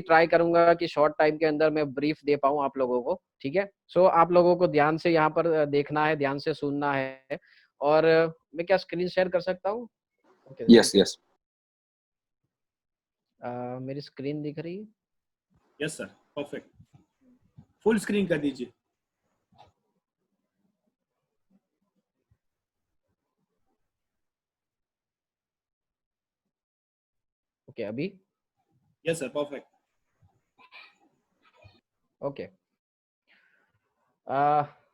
Try करूंगा कि short time के अंदर मैं ब्रीफ दे पाऊं आप लोगों को, ठीक है। सो आप लोगों को ध्यान से यहाँ पर देखना है, ध्यान से सुनना है। और मैं क्या स्क्रीन शेयर कर सकता हूँ? Okay, yes yes. मेरी स्क्रीन दिख रही है? Yes sir, perfect, full screen कर दीजिए। ओके, अभी? Yes sir, perfect. ओके।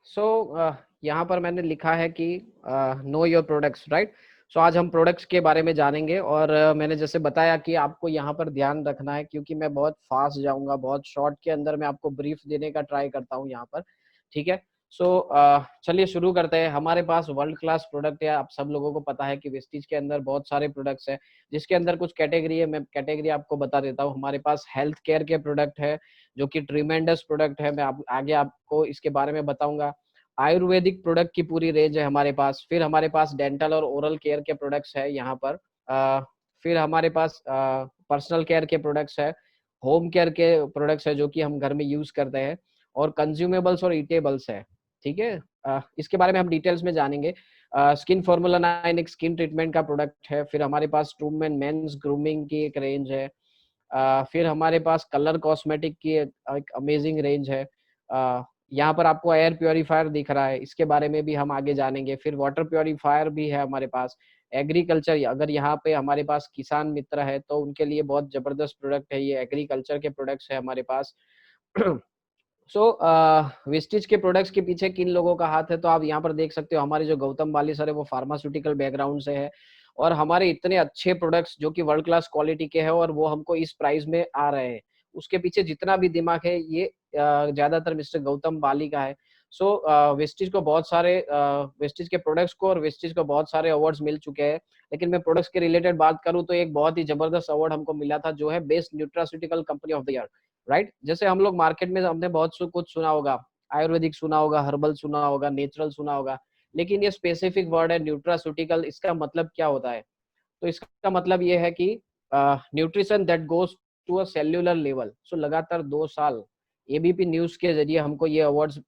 सो यहाँ पर मैंने लिखा है कि नो योर प्रोडक्ट्स, राइट। सो आज हम प्रोडक्ट्स के बारे में जानेंगे। और मैंने जैसे बताया कि आपको यहाँ पर ध्यान रखना है, क्योंकि मैं बहुत फास्ट जाऊंगा, बहुत शॉर्ट के अंदर मैं आपको ब्रीफ देने का ट्राई करता हूँ यहाँ पर, ठीक है। सो चलिए शुरू करते हैं। हमारे पास वर्ल्ड क्लास प्रोडक्ट है। आप सब लोगों को पता है कि वेस्टीज के अंदर बहुत सारे प्रोडक्ट्स हैं, जिसके अंदर कुछ कैटेगरी है। मैं कैटेगरी आपको बता देता हूँ। हमारे पास हेल्थ केयर के प्रोडक्ट है, जो कि ट्रीमेंडस प्रोडक्ट है। मैं आगे आपको इसके बारे में बताऊंगा। आयुर्वेदिक प्रोडक्ट की पूरी रेंज है हमारे पास। फिर हमारे पास डेंटल और ओरल केयर के प्रोडक्ट्स है यहाँ पर। फिर हमारे पास पर्सनल केयर के प्रोडक्ट्स है, होम केयर के प्रोडक्ट्स है जो कि हम घर में यूज करते हैं, और कंज्यूमेबल्स और ईटेबल्स है, ठीक है। इसके बारे में हम डिटेल्स में जानेंगे। स्किन फॉर्मूला 9 एक स्किन ट्रीटमेंट का प्रोडक्ट है। फिर हमारे पास ट्रूम एंड मेंस ग्रूमिंग की एक रेंज है। फिर हमारे पास कलर कॉस्मेटिक की एक अमेजिंग रेंज है। यहाँ पर आपको एयर प्योरीफायर दिख रहा है, इसके बारे में भी हम आगे जानेंगे। फिर वाटर प्योरीफायर भी है हमारे पास। एग्रीकल्चर, अगर यहाँ पे हमारे पास किसान मित्र है तो उनके लिए बहुत जबरदस्त प्रोडक्ट है, ये एग्रीकल्चर के प्रोडक्ट्स है हमारे पास। सो वेस्टिज के प्रोडक्ट्स के पीछे किन लोगों का हाथ है, तो आप यहाँ पर देख सकते हो। हमारे जो गौतम बाली सर है वो फार्मास्यूटिकल बैकग्राउंड से है, और हमारे इतने अच्छे प्रोडक्ट्स जो कि वर्ल्ड क्लास क्वालिटी के हैं और वो हमको इस प्राइस में आ रहे हैं, उसके पीछे जितना भी दिमाग है ये ज्यादातर मिस्टर गौतम बाली का है। सो वेस्टिज को बहुत सारे वेस्टिज के प्रोडक्ट्स को और वेस्टिज को बहुत सारे अवार्ड्स मिल चुके हैं। लेकिन मैं प्रोडक्ट्स के रिलेटेड बात करूं तो एक बहुत ही जबरदस्त अवार्ड हमको मिला था, जो है best nutraceutical company of the year, right. जैसे हम लोग मार्केट में हमने बहुत कुछ सुना होगा, आयुर्वेदिक सुना होगा, हर्बल सुना होगा, नेचुरल सुना होगा, लेकिन ये स्पेसिफिक वर्ड है न्यूट्रास्यूटिकल। इसका मतलब क्या होता है? तो इसका मतलब ये है कि nutrition that goes to a cellular level. So लगातार 2 साल एबीपी न्यूज के जरिए हमको ये अवार्ड्स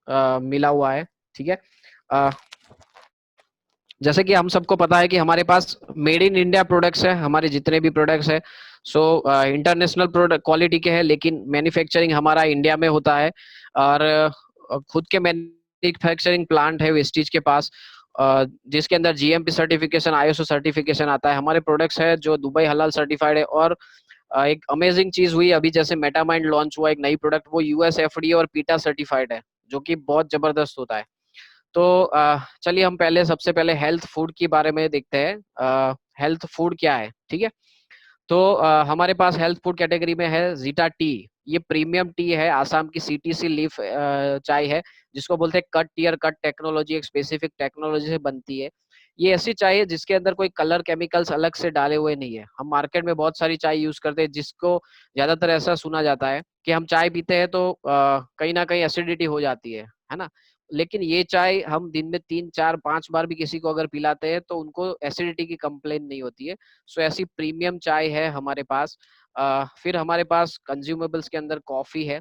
मिला हुआ है, ठीक है। जैसे कि हम सबको पता है कि हमारे पास मेड इन इंडिया प्रोडक्ट्स है, हमारे जितने भी प्रोडक्ट्स है। सो इंटरनेशनल प्रोडक्ट क्वालिटी के हैं, लेकिन मैन्युफैक्चरिंग हमारा इंडिया में होता है। और खुद के मैन्युफैक्चरिंग प्लांट है वेस्टीज के पास, जिसके अंदर जीएमपी सर्टिफिकेशन, आईएसओ सर्टिफिकेशन आता है। हमारे प्रोडक्ट्स है जो दुबई हलाल सर्टिफाइड है। और एक अमेजिंग चीज हुई अभी, जैसे मेटामाइंड लॉन्च हुआ एक नई प्रोडक्ट, वो यूएस एफडीए और पीटा सर्टिफाइड है, जो कि बहुत जबरदस्त होता है। तो चलिए हम पहले सबसे पहले हेल्थ फूड के बारे में देखते हैं। हेल्थ फूड क्या है, ठीक है। तो हमारे पास हेल्थ फूड कैटेगरी में है जीटा टी। ये प्रीमियम टी है, आसाम की सीटीसी लीफ चाय है, जिसको बोलते हैं कट टीयर कट टेक्नोलॉजी, एक स्पेसिफिक टेक्नोलॉजी से बनती है। ये ऐसी चाय है जिसके अंदर कोई कलर केमिकल्स अलग से डाले हुए नहीं है। हम मार्केट में बहुत सारी चाय यूज करते हैं, जिसको ज्यादातर ऐसा सुना जाता है कि हम चाय पीते हैं तो कहीं ना कहीं एसिडिटी हो जाती है ना। लेकिन ये चाय हम दिन में 3 4 5 बार भी किसी को अगर पिलाते हैं तो उनको एसिडिटी की कंप्लेन नहीं होती है। सो ऐसी प्रीमियम चाय है हमारे पास। फिर हमारे पास कंज्यूमेबल्स के अंदर कॉफी है।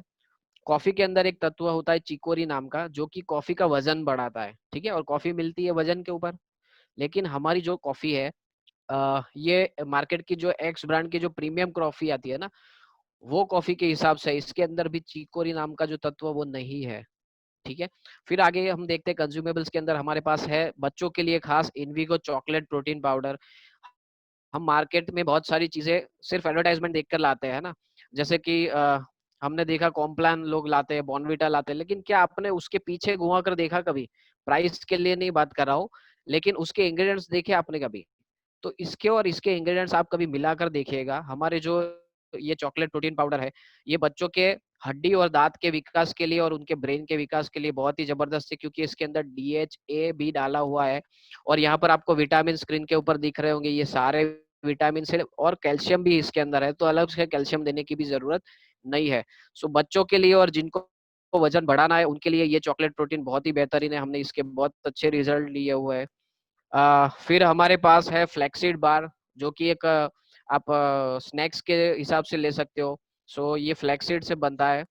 कॉफी के अंदर एक तत्व होता है चिकोरी नाम का, जो कि कॉफी का वजन बढ़ाता है, ठीक है। और कॉफी मिलती है वजन के ऊपर। लेकिन हमारी जो कॉफी है, ये मार्केट की जो एक्स ब्रांड की जो प्रीमियम कॉफी आती है ना, वो कॉफी के हिसाब से इसके अंदर भी चिकोरी नाम का जो तत्व वो नहीं है, ठीक है। फिर आगे हम देखते हैं कंज्यूमेबल्स के अंदर हमारे पास है बच्चों के लिए खास इनविगो चॉकलेट प्रोटीन पाउडर। हम मार्केट में बहुत सारी चीजें सिर्फ एडवर्टाइजमेंट देखकर लाते हैं ना, जैसे कि हमने देखा कॉम्प्लान लोग लाते हैं, बॉर्नविटा लाते हैं, लेकिन क्या आपने उसके पीछे घुमा कर देखा कभी? प्राइस के लिए नहीं बात कर रहा हूँ, लेकिन उसके इंग्रेडिएंट्स देखे आपने कभी? तो इसके और इसके इंग्रेडिएंट्स आप कभी मिलाकर देखिएगा। हमारे जो ये चॉकलेट प्रोटीन पाउडर है, ये बच्चों के हड्डी और दांत के विकास के लिए और उनके ब्रेन के विकास के लिए बहुत ही जबरदस्त है, क्योंकि इसके अंदर डीएचए भी डाला हुआ है। और यहाँ पर आपको विटामिन स्क्रीन के ऊपर दिख रहे होंगे, ये सारे विटामिन से, और कैल्शियम भी इसके अंदर है, तो अलग से कैल्शियम देने की भी जरूरत नहीं है। सो बच्चों के लिए और जिनको वजन बढ़ाना है उनके लिए ये चॉकलेट प्रोटीन बहुत ही बेहतरीन है। हमने इसके बहुत अच्छे रिजल्ट लिए हुए हैं। फिर हमारे पास है फ्लैक्सीड बार, जो कि एक आप स्नैक्स के हिसाब से ले सकते हो। सो ये फ्लैक्सीड से बनता है।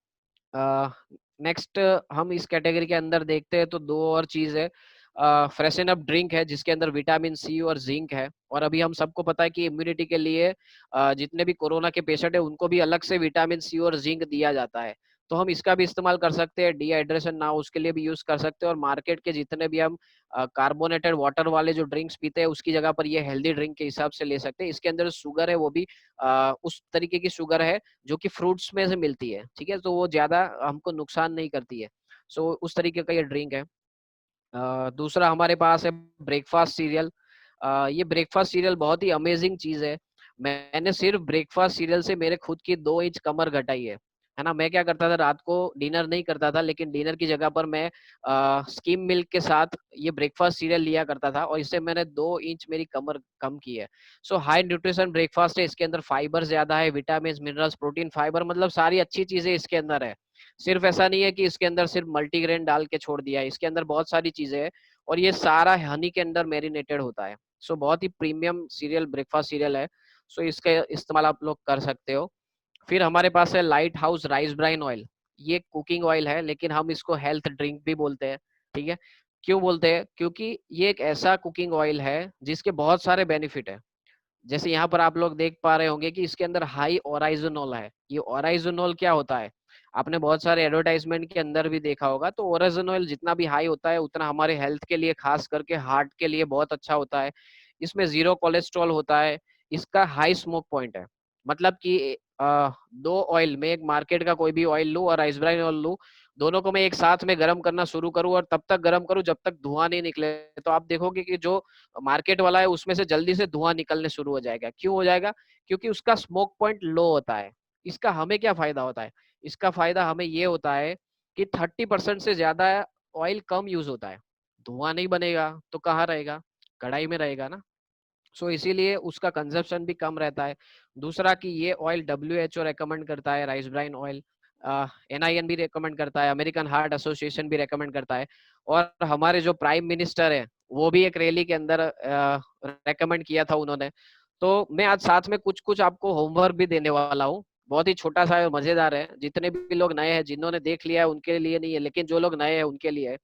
नेक्स्ट हम इस कैटेगरी के अंदर देखते हैं तो दो और चीज है। फ्रेशन अप ड्रिंक है जिसके अंदर विटामिन सी और जिंक है, और अभी हम सबको पता है कि इम्यूनिटी के लिए जितने भी कोरोना के पेशेंट है उनको भी अलग से विटामिन सी और जिंक दिया जाता है। तो हम इसका भी इस्तेमाल कर सकते हैं, डिहाइड्रेशन ना हो उसके लिए भी यूज कर सकते हैं। और मार्केट के जितने भी हम कार्बोनेटेड वाटर वाले जो ड्रिंक्स पीते हैं उसकी जगह पर ये हेल्दी ड्रिंक के हिसाब से ले सकते हैं। इसके अंदर शुगर है वो भी उस तरीके की शुगर है जो कि फ्रूट्स में से मिलती है, ठीक है, तो वो ज्यादा हमको नुकसान नहीं करती है। सो उस तरीके का ये ड्रिंक है। दूसरा हमारे पास है ब्रेकफास्ट सीरियल। ये ब्रेकफास्ट सीरियल बहुत ही अमेजिंग चीज है। मैंने सिर्फ ब्रेकफास्ट सीरियल से मेरे खुद की 2 इंच कमर घटाई है ना। मैं क्या करता था, रात को डिनर नहीं करता था, लेकिन डिनर की जगह पर मैं स्किम मिल्क के साथ ये ब्रेकफास्ट सीरियल लिया करता था, और इससे मैंने 2 इंच मेरी कमर कम की है। सो हाई न्यूट्रिशन ब्रेकफास्ट है, इसके अंदर फाइबर ज्यादा है, विटामिन मिनरल्स प्रोटीन फाइबर मतलब सारी अच्छी चीजें इसके अंदर है। सिर्फ ऐसा नहीं है कि इसके अंदर सिर्फ मल्टीग्रेन डाल के छोड़ दिया है, इसके अंदर बहुत सारी चीजें हैं, और ये सारा हनी के अंदर मैरिनेटेड होता है। सो बहुत ही प्रीमियम सीरियल ब्रेकफास्ट सीरियल है। सो इसका इस्तेमाल आप लोग कर सकते हो। फिर हमारे पास है lighthouse rice bran oil. ये कुकिंग ऑयल है, लेकिन हम इसको हेल्थ ड्रिंक भी बोलते हैं, ठीक है। क्यों बोलते हैं? क्योंकि ये एक ऐसा कुकिंग ऑयल है जिसके बहुत सारे बेनिफिट है। जैसे यहाँ पर आप लोग देख पा रहे होंगे कि इसके अंदर हाई ओराइजोनोल है। ये ओराइजोनोल क्या होता है, आपने बहुत सारे एडवर्टाइजमेंट के अंदर भी देखा होगा। तो ओराइजोनोल जितना भी हाई होता है उतना हमारे हेल्थ के लिए, खास करके हार्ट के लिए बहुत अच्छा होता है। इसमें जीरो कोलेस्ट्रॉल होता है। इसका हाई स्मोक पॉइंट है। मतलब कि दो ऑयल में, एक मार्केट का कोई भी ऑयल लूं और राइस ब्राइन ऑयल लूं, दोनों को मैं एक साथ में गर्म करना शुरू करूं और तब तक गर्म करूं जब तक धुआं नहीं निकले, तो आप देखोगे कि जो मार्केट वाला है उसमें से जल्दी से धुआं निकलने शुरू हो जाएगा। क्यों हो जाएगा? क्योंकि उसका स्मोक पॉइंट लो होता है। इसका हमें क्या फायदा होता है? इसका फायदा हमें ये होता है कि 30% से ज्यादा ऑयल कम यूज होता है। धुआं नहीं बनेगा तो कहाँ रहेगा? कढ़ाई में रहेगा ना। सो इसीलिए उसका कंजप्शन भी कम रहता है। दूसरा कि ये ऑयल WHO रेकमेंड करता है, राइस ब्राइन ऑयल। NIN भी रेकमेंड करता है, अमेरिकन हार्ट एसोसिएशन भी रेकमेंड करता है, और हमारे जो प्राइम मिनिस्टर है वो भी एक रैली के अंदर रेकमेंड किया था उन्होंने। तो मैं आज साथ में कुछ कुछ आपको होमवर्क भी देने वाला हूँ। बहुत ही छोटा सा है और मजेदार है। जितने भी लोग नए हैं, जिन्होंने देख लिया है उनके लिए नहीं है, लेकिन जो लोग नए हैं उनके लिए है।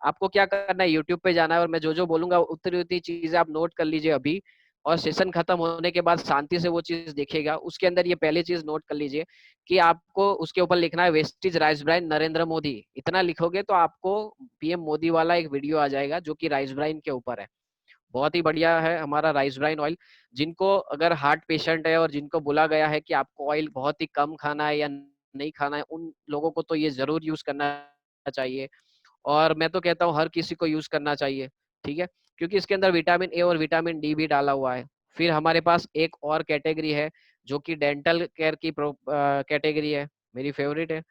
आपको क्या करना है, यूट्यूब पे जाना है और मैं जो जो बोलूंगा उतनी उतनी चीजें आप नोट कर लीजिए अभी, और सेशन खत्म होने के बाद शांति से वो चीज देखिएगा। उसके अंदर ये पहली चीज नोट कर लीजिए कि आपको उसके ऊपर लिखना है Vestige rice bran Narendra Modi. इतना लिखोगे तो आपको PM मोदी वाला एक वीडियो आ जाएगा जो कि राइस ब्राइन के ऊपर है। बहुत ही बढ़िया है हमारा राइस ब्राइन ऑयल। जिनको अगर हार्ट पेशेंट है और जिनको बोला गया है कि आपको ऑयल बहुत ही कम खाना है या नहीं खाना है, उन लोगों को तो ये जरूर यूज करना चाहिए। और मैं तो कहता हूँ हर किसी को यूज करना चाहिए, ठीक है, क्योंकि इसके अंदर विटामिन ए और विटामिन डी भी डाला हुआ है। फिर हमारे पास एक और कैटेगरी है जो कि डेंटल केयर की कैटेगरी है, मेरी फेवरेट है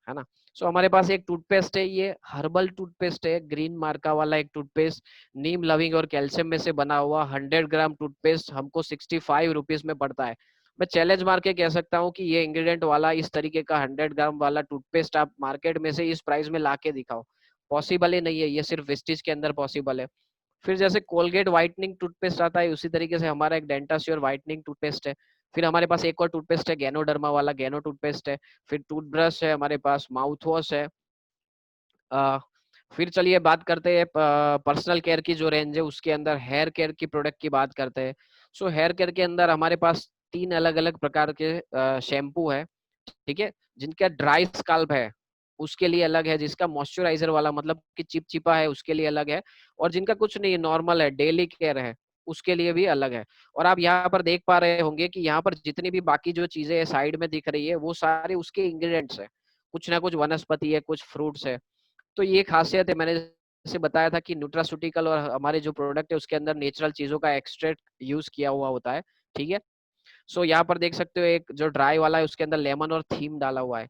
ना। सो हमारे पास एक टूथपेस्ट है, ये हर्बल टूथपेस्ट है, ग्रीन मार्का वाला एक टूथपेस्ट, नीम लविंग और कैल्शियम में से बना हुआ 100 ग्राम टूथपेस्ट हमको 65 रुपीज में पड़ता है। मैं चैलेंज मार के कह सकता हूँ कि ये इंग्रेडिएंट वाला इस तरीके का 100 ग्राम वाला टूथपेस्ट आप मार्केट में से इस प्राइस में ला के दिखाओ। पॉसिबल ही नहीं है, ये सिर्फ वेस्टिज के अंदर पॉसिबल है। फिर जैसे कोलगेट व्हाइटनिंग टूथपेस्ट आता है, उसी तरीके से हमारा एक डेंटाश्योर व्हाइटनिंग टूथपेस्ट है। फिर हमारे पास एक और टूथपेस्ट है गैनोडर्मा वाला, गैनो टूथपेस्ट है। फिर टूथब्रश है हमारे पास, माउथ वॉश है। अ, फिर चलिए बात करते हैं पर्सनल केयर की जो रेंज है उसके अंदर हेयर केयर की प्रोडक्ट की बात करते हैं। सो हेयर केयर के अंदर हमारे पास 3 अलग अलग प्रकार के शैम्पू है, ठीक है। जिनका ड्राई स्काल्प है उसके लिए अलग है, जिसका मॉइस्चराइजर वाला मतलब कि चिपचिपा है उसके लिए अलग है, और जिनका कुछ नहीं नॉर्मल है डेली केयर है उसके लिए भी अलग है। और आप यहाँ पर देख पा रहे होंगे कि यहाँ पर जितनी भी बाकी जो चीजें साइड में दिख रही है वो सारे उसके इंग्रेडिएंट्स है, कुछ ना कुछ वनस्पति है, कुछ फ्रूट्स है। तो ये खासियत है, मैंने जैसे बताया था कि न्यूट्रास्यूटिकल और हमारे जो प्रोडक्ट है उसके अंदर नेचुरल चीजों का एक्सट्रैक्ट यूज किया हुआ होता है, ठीक है। सो यहाँ पर देख सकते हो एक जो ड्राई वाला है उसके अंदर लेमन और थीम डाला हुआ है।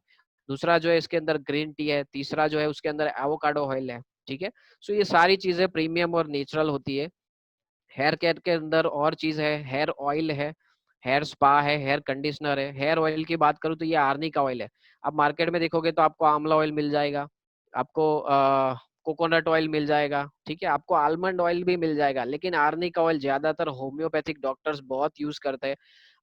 दूसरा जो है इसके अंदर ग्रीन टी है। तीसरा जो है उसके अंदर एवोकाडो ऑयल है, ठीक है। सो ये सारी चीजें प्रीमियम और नेचुरल होती है। हेयर केयर के अंदर और चीज है, हेयर ऑयल है, हेयर स्पा है, हेयर कंडीशनर है। हेयर ऑयल की बात करूँ तो ये आर्नी का ऑयल है। आप मार्केट में देखोगे तो आपको आंवला ऑयल मिल जाएगा, आपको कोकोनट ऑयल मिल जाएगा, ठीक है, आपको आलमंड ऑयल भी मिल जाएगा, लेकिन आर्नी का ऑयल ज्यादातर होम्योपैथिक डॉक्टर्स बहुत यूज करते हैं।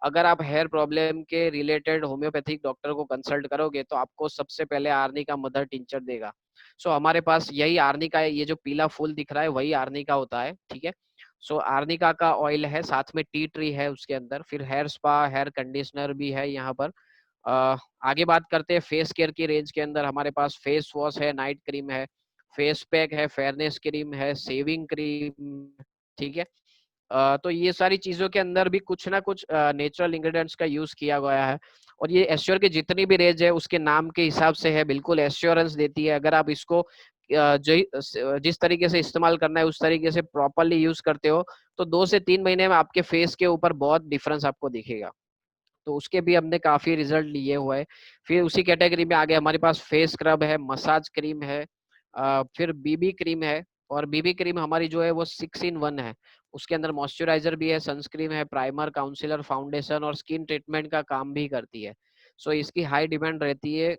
अगर आप हेयर प्रॉब्लम के रिलेटेड होम्योपैथिक डॉक्टर को कंसल्ट करोगे तो आपको सबसे पहले आर्नी का मदर टिंचर देगा। सो हमारे पास यही आर्नी का है, ये जो पीला फूल दिख रहा है वही आर्नी का होता है, ठीक है। सो आर्निका का ऑयल है, साथ में टी ट्री है उसके अंदर, फिर हेयर स्पा, हेयर कंडीशनर भी है यहाँ पर। आगे बात करते हैं फेस केयर की रेंज के अंदर, हमारे पास फेस वॉश है, नाइट क्रीम है, फेस पैक है, फेयरनेस क्रीम है, सेविंग क्रीम, ठीक है। तो ये सारी चीजों के अंदर भी कुछ ना कुछ नेचुरल इंग्रेडिएंट्स का यूज किया गया है। और ये एश्योर की जितनी भी रेंज है उसके नाम के हिसाब से है, बिल्कुल एश्योरेंस देती है। अगर आप इसको जिस तरीके से इस्तेमाल करना है उस तरीके से प्रॉपरली यूज करते हो तो 2 से 3 महीने में आपके फेस के ऊपर बहुत डिफरेंस आपको दिखेगा। तो उसके भी हमने काफी रिजल्ट लिए हुए हैं। फिर उसी कैटेगरी में आगे हमारे पास फेस स्क्रब है, मसाज क्रीम है, फिर बीबी क्रीम है। और बीबी क्रीम हमारी जो है वो 6 in 1 है। उसके अंदर मॉइस्चराइजर भी है, सनस्क्रीन है, प्राइमर, काउंसिलर, फाउंडेशन और स्किन ट्रीटमेंट का काम भी करती है। सो इसकी हाई डिमांड रहती है।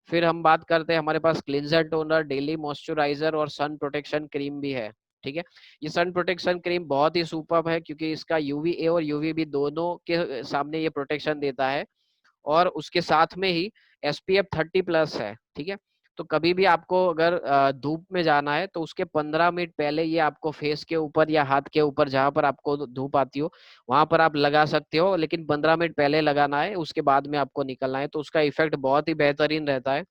फिर हम बात करते हैं, हमारे पास क्लिंजर, टोनर, डेली मॉइस्चराइजर और सन प्रोटेक्शन क्रीम भी है, ठीक है। ये सन प्रोटेक्शन क्रीम बहुत ही सुपर्ब है क्योंकि इसका यूवीए और यूवीबी दोनों के सामने ये प्रोटेक्शन देता है। और उसके साथ में ही SPF 30+ है, ठीक है। तो कभी भी आपको अगर धूप में जाना है तो उसके 15 मिनट पहले ये आपको फेस के ऊपर या हाथ के ऊपर जहां पर आपको धूप आती हो वहां पर आप लगा सकते हो, लेकिन 15 मिनट पहले लगाना है, उसके बाद में आपको निकलना है, तो उसका इफेक्ट बहुत ही बेहतरीन रहता है।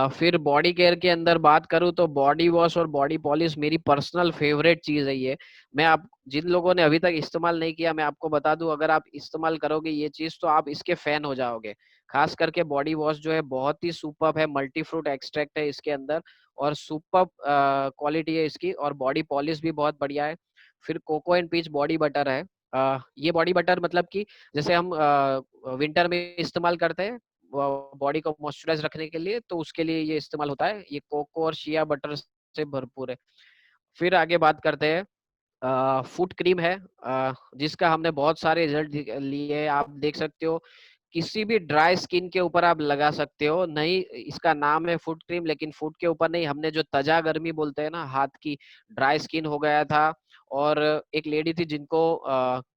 फिर बॉडी केयर के अंदर बात करूं तो बॉडी वॉश और बॉडी पॉलिश मेरी पर्सनल फेवरेट चीज है ये। मैं आप जिन लोगों ने अभी तक इस्तेमाल नहीं किया मैं आपको बता दूं, अगर आप इस्तेमाल करोगे ये चीज तो आप इसके फैन हो जाओगे। खास करके बॉडी वॉश जो है बहुत ही सुपर्ब है, मल्टी फ्रूट एक्सट्रैक्ट है इसके अंदर और सुपर्ब क्वालिटी है इसकी, और बॉडी पॉलिश भी बहुत बढ़िया है। फिर cocoa and peach body butter है। ये बॉडी बटर मतलब कि जैसे हम विंटर में इस्तेमाल करते हैं बॉडी को मॉइस्चराइज रखने के लिए, तो उसके लिए ये इस्तेमाल होता है। ये कोको और शिया बटर से भरपूर है। फिर आगे बात करते हैं, फुट क्रीम है, जिसका हमने बहुत सारे रिजल्ट लिए हैं। आप देख सकते हो किसी भी ड्राई स्किन के ऊपर आप लगा सकते हो। नहीं, इसका नाम है फुट क्रीम, लेकिन फुट के ऊपर नहीं, हमने जो तजा गर्मी बोलते हैं ना, हाथ की ड्राई स्किन हो गया था और एक लेडी थी जिनको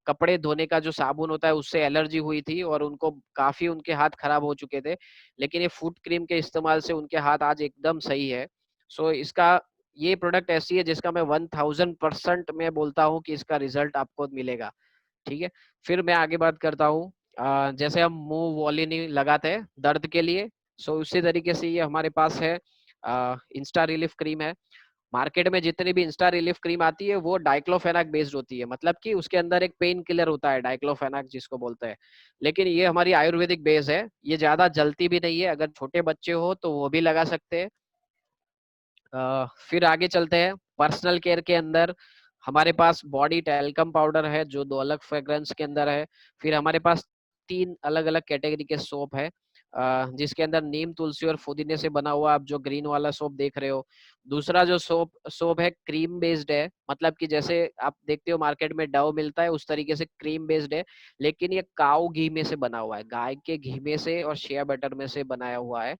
कपड़े धोने का जो साबुन होता है उससे एलर्जी हुई थी और उनको काफी उनके हाथ खराब हो चुके थे, लेकिन ये फुट क्रीम के इस्तेमाल से उनके हाथ आज एकदम सही है। सो इसका ये प्रोडक्ट ऐसी है जिसका मैं 1000% मैं बोलता हूँ कि इसका रिजल्ट आपको मिलेगा, ठीक है। फिर मैं आगे बात करता हूँ, जैसे हम मुंह वॉलिनी लगाते हैं दर्द के लिए, सो उसी तरीके से ये हमारे पास है इंस्टा रिलीफ क्रीम है। मार्केट में जितनी भी इंस्टा रिलीफ क्रीम आती है वो डाइक्लोफेनाक बेस्ड होती है, मतलब कि उसके अंदर एक पेन किलर होता है डाइक्लोफेनाक जिसको बोलते हैं, लेकिन ये हमारी आयुर्वेदिक बेस है, ये ज्यादा जलती भी नहीं है, अगर छोटे बच्चे हो तो वो भी लगा सकते हैं। फिर आगे चलते हैं, पर्सनल केयर के अंदर हमारे पास बॉडी टैल्कम पाउडर है जो 2 अलग फ्रेग्रेंस के अंदर है। फिर हमारे पास 3 अलग अलग कैटेगरी के सोप है, जिसके अंदर नीम, तुलसी और पुदीने से बना हुआ आप जो ग्रीन वाला सोप देख रहे हो। दूसरा जो सोप सोप है क्रीम बेस्ड है, मतलब कि जैसे आप देखते हो मार्केट में डव मिलता है उस तरीके से क्रीम बेस्ड है, लेकिन ये काऊ घी में से बना हुआ है, गाय के घी में से और शेयर बटर में से बनाया हुआ है।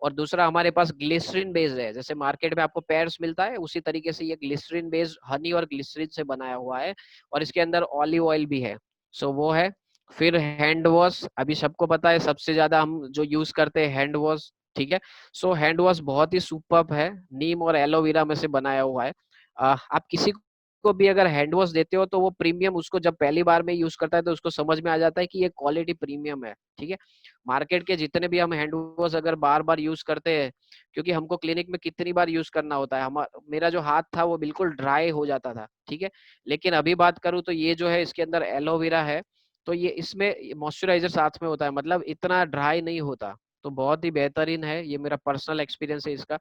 और दूसरा हमारे पास ग्लिसरीन बेस्ड है, जैसे मार्केट में आपको पैर्स मिलता है उसी तरीके से ये ग्लिसरीन बेस्ड हनी और ग्लिसरीन से बनाया हुआ है, और इसके अंदर ऑलिव ऑयल भी है। सो वो है। फिर हैंड वॉश, अभी सबको पता है सबसे ज्यादा हम जो यूज करते हैं हैंड वॉश, ठीक है। सो हैंड वॉश बहुत ही सुपर्ब है, नीम और एलोवेरा में से बनाया हुआ है। आप किसी को भी अगर हैंड वॉश देते हो तो वो प्रीमियम, उसको जब पहली बार में यूज करता है तो उसको समझ में आ जाता है कि ये क्वालिटी प्रीमियम है, ठीक है। मार्केट के जितने भी हम हैंड वॉश अगर बार बार यूज करते हैं, क्योंकि हमको क्लिनिक में कितनी बार यूज करना होता है, मेरा जो हाथ था वो बिल्कुल ड्राई हो जाता था, ठीक है। लेकिन अभी बात करूँ तो ये जो है इसके अंदर एलोवेरा है, तो ये इसमें मॉइस्चराइजर साथ में होता है, मतलब इतना ड्राई नहीं होता, तो बहुत ही बेहतरीन है, ये मेरा पर्सनल एक्सपीरियंस है इसका।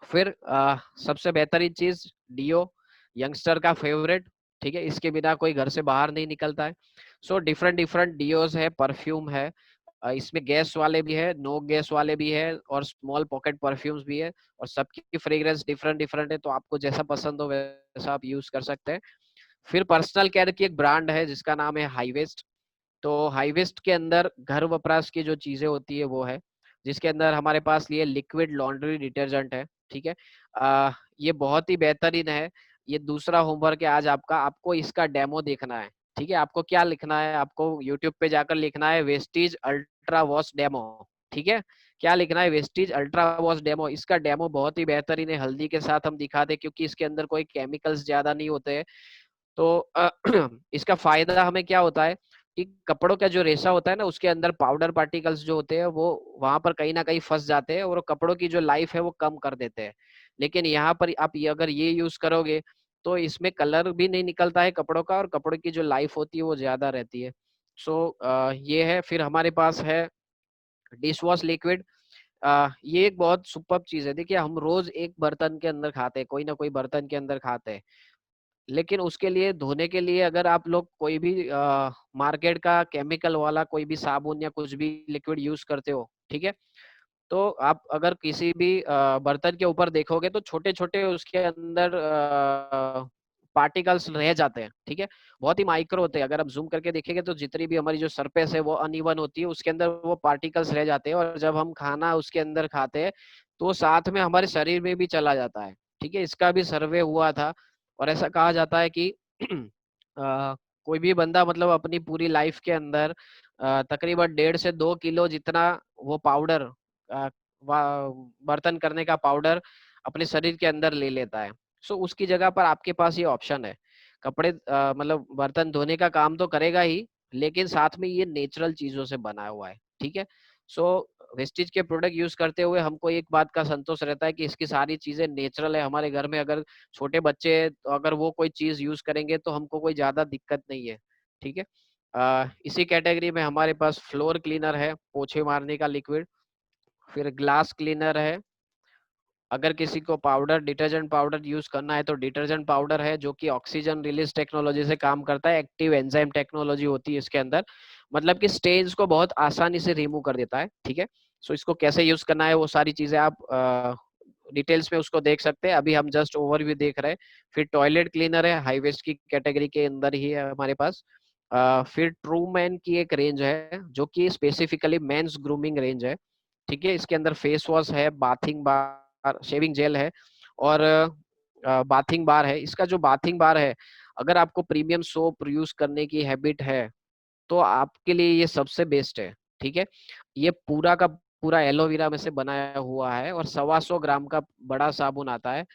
फिर सबसे बेहतरीन चीज डियो, यंगस्टर का फेवरेट, ठीक है, इसके बिना कोई घर से बाहर नहीं निकलता है। सो डिफरेंट डिफरेंट डियोज है, परफ्यूम है, इसमें गैस वाले भी है, नो गैस वाले भी है और स्मॉल पॉकेट परफ्यूम्स भी है, और सबकी फ्रेग्रेंस डिफरेंट डिफरेंट है, तो आपको जैसा पसंद हो वैसा आप यूज कर सकते हैं। फिर पर्सनल केयर की एक ब्रांड है जिसका नाम है हाईवेस्ट। तो हाईवेस्ट के अंदर घर वपराश की जो चीजें होती है वो है, जिसके अंदर हमारे पास ये लिक्विड लॉन्ड्री डिटर्जेंट है, ठीक है। ये बहुत ही बेहतरीन है। ये दूसरा होमवर्क है आज आपका, आपको इसका डेमो देखना है, ठीक है, आपको क्या लिखना है, आपको यूट्यूब पे जाकर लिखना है वेस्टीज अल्ट्रा वॉश डेमो। ठीक है, क्या लिखना है, वेस्टीज अल्ट्रा वॉश डेमो। इसका डेमो बहुत ही बेहतरीन है, हल्दी के साथ हम दिखाते क्योंकि इसके अंदर कोई केमिकल्स ज्यादा नहीं होते हैं। तो इसका फायदा हमें क्या होता है कि कपड़ों का जो रेशा होता है ना, उसके अंदर पाउडर पार्टिकल्स जो होते हैं वो वहां पर कहीं ना कहीं फंस जाते हैं और कपड़ों की जो लाइफ है वो कम कर देते हैं। लेकिन यहाँ पर आप ये अगर ये यूज करोगे तो इसमें कलर भी नहीं निकलता है कपड़ों का, और कपड़ों की जो लाइफ होती है वो ज्यादा रहती है। सो ये है। फिर हमारे पास है डिश वॉश लिक्विड। ये एक बहुत सुपर्ब चीज है। देखिए, हम रोज एक बर्तन के अंदर खाते हैं, कोई ना कोई बर्तन के अंदर खाते हैं, लेकिन उसके लिए धोने के लिए अगर आप लोग कोई भी मार्केट का केमिकल वाला कोई भी साबुन या कुछ भी लिक्विड यूज करते हो, ठीक है, तो आप अगर किसी भी बर्तन के ऊपर देखोगे तो छोटे छोटे उसके अंदर पार्टिकल्स रह जाते हैं। ठीक है, बहुत ही माइक्रो होते हैं। अगर आप जूम करके देखेंगे तो जितनी भी हमारी जो सरफेस है वो अनइवन होती है, उसके अंदर वो पार्टिकल्स रह जाते हैं, और जब हम खाना उसके अंदर खाते हैं तो साथ में हमारे शरीर में भी चला जाता है। ठीक है, इसका भी सर्वे हुआ था, और ऐसा कहा जाता है कि कोई भी बंदा मतलब अपनी पूरी लाइफ के अंदर तकरीबन 1.5 से 2 किलो जितना वो पाउडर, बर्तन करने का पाउडर अपने शरीर के अंदर ले लेता है। सो उसकी जगह पर आपके पास ये ऑप्शन है, कपड़े मतलब बर्तन धोने का काम तो करेगा ही, लेकिन साथ में ये नेचुरल चीजों से बना हुआ है। ठीक है, सो वेस्टिज के प्रोडक्ट यूज करते हुए हमको एक बात का संतोष रहता है कि इसकी सारी चीजें नेचुरल है। हमारे घर में अगर छोटे बच्चे हैं, तो अगर वो कोई चीज यूज करेंगे तो हमको कोई ज्यादा दिक्कत नहीं है। ठीक है, इसी कैटेगरी में हमारे पास फ्लोर क्लीनर है, पोछे मारने का लिक्विड। फिर ग्लास क्लीनर है। अगर किसी को पाउडर, डिटर्जेंट पाउडर यूज करना है तो डिटर्जेंट पाउडर है, जो कि ऑक्सीजन रिलीज टेक्नोलॉजी से काम करता है। एक्टिव एंजाइम टेक्नोलॉजी होती है इसके अंदर, मतलब कि स्टेन्स को बहुत आसानी से रिमूव कर देता है। ठीक है, सो इसको कैसे यूज करना है वो सारी चीजें आप डिटेल्स में उसको देख सकते हैं, अभी हम जस्ट ओवरव्यू देख रहे हैं। फिर टॉयलेट क्लीनर है, हाई वेस्ट की कैटेगरी के अंदर ही है हमारे पास। फिर ट्रू मैन की एक रेंज है जो कि स्पेसिफिकली मेंस ग्रूमिंग रेंज है। ठीक है, इसके अंदर फेस वॉश है, बाथिंग बार, शेविंग जेल है, और बाथिंग बार है। इसका जो बाथिंग बार है, अगर आपको प्रीमियम सोप यूज करने की हैबिट है तो आपके लिए ये सबसे बेस्ट है। ठीक है, ये पूरा का पूरा एलोवेरा में से बनाया हुआ है, और 125 ग्राम का बड़ा साबुन आता है।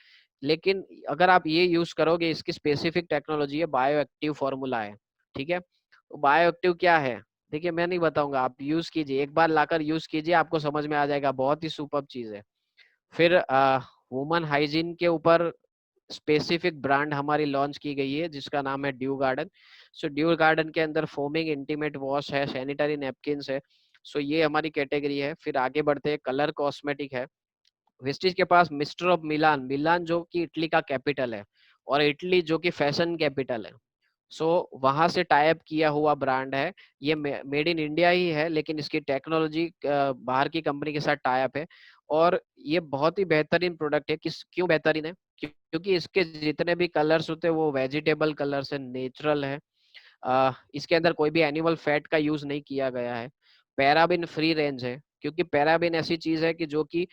लेकिन अगर आप ये यूज करोगे, इसकी स्पेसिफिक टेक्नोलॉजी है, बायो एक्टिव फॉर्मूला है। ठीक है, तो बायो एक्टिव क्या है, देखिए मैं नहीं बताऊंगा, आप यूज कीजिए, एक बार लाकर यूज कीजिए, आपको समझ में आ जाएगा, बहुत ही सुपर्ब चीज है। फिर वुमन हाइजीन के ऊपर स्पेसिफिक ब्रांड हमारी लॉन्च की गई है जिसका नाम है due garden. So due garden के अंदर फोमिंग इंटीमेट वॉश है, सैनिटरी नैपकिन्स है। सो ये हमारी कैटेगरी है। फिर आगे बढ़ते हैं, कलर कॉस्मेटिक है। वेस्टीज के पास मिस्टर ऑफ मिलान, मिलान जो कि इटली का कैपिटल है, और इटली जो कि फैशन कैपिटल है, सो वहां से टाई अप किया हुआ ब्रांड है। ये मेड इन इंडिया ही है, लेकिन इसकी टेक्नोलॉजी बाहर की कंपनी के साथ टाई अप है। और ये बहुत ही बेहतरीन प्रोडक्ट है। क्यों बेहतरीन है, क्योंकि इसके जितने भी कलर्स होते हैं वो वेजिटेबल कलर्स है, नेचुरल है। इसके अंदर कोई भी एनिमल फैट का यूज नहीं किया गया है। पैराबिन फ्री रेंज है, क्योंकि पैराबिन ऐसी चीज है कि जो कि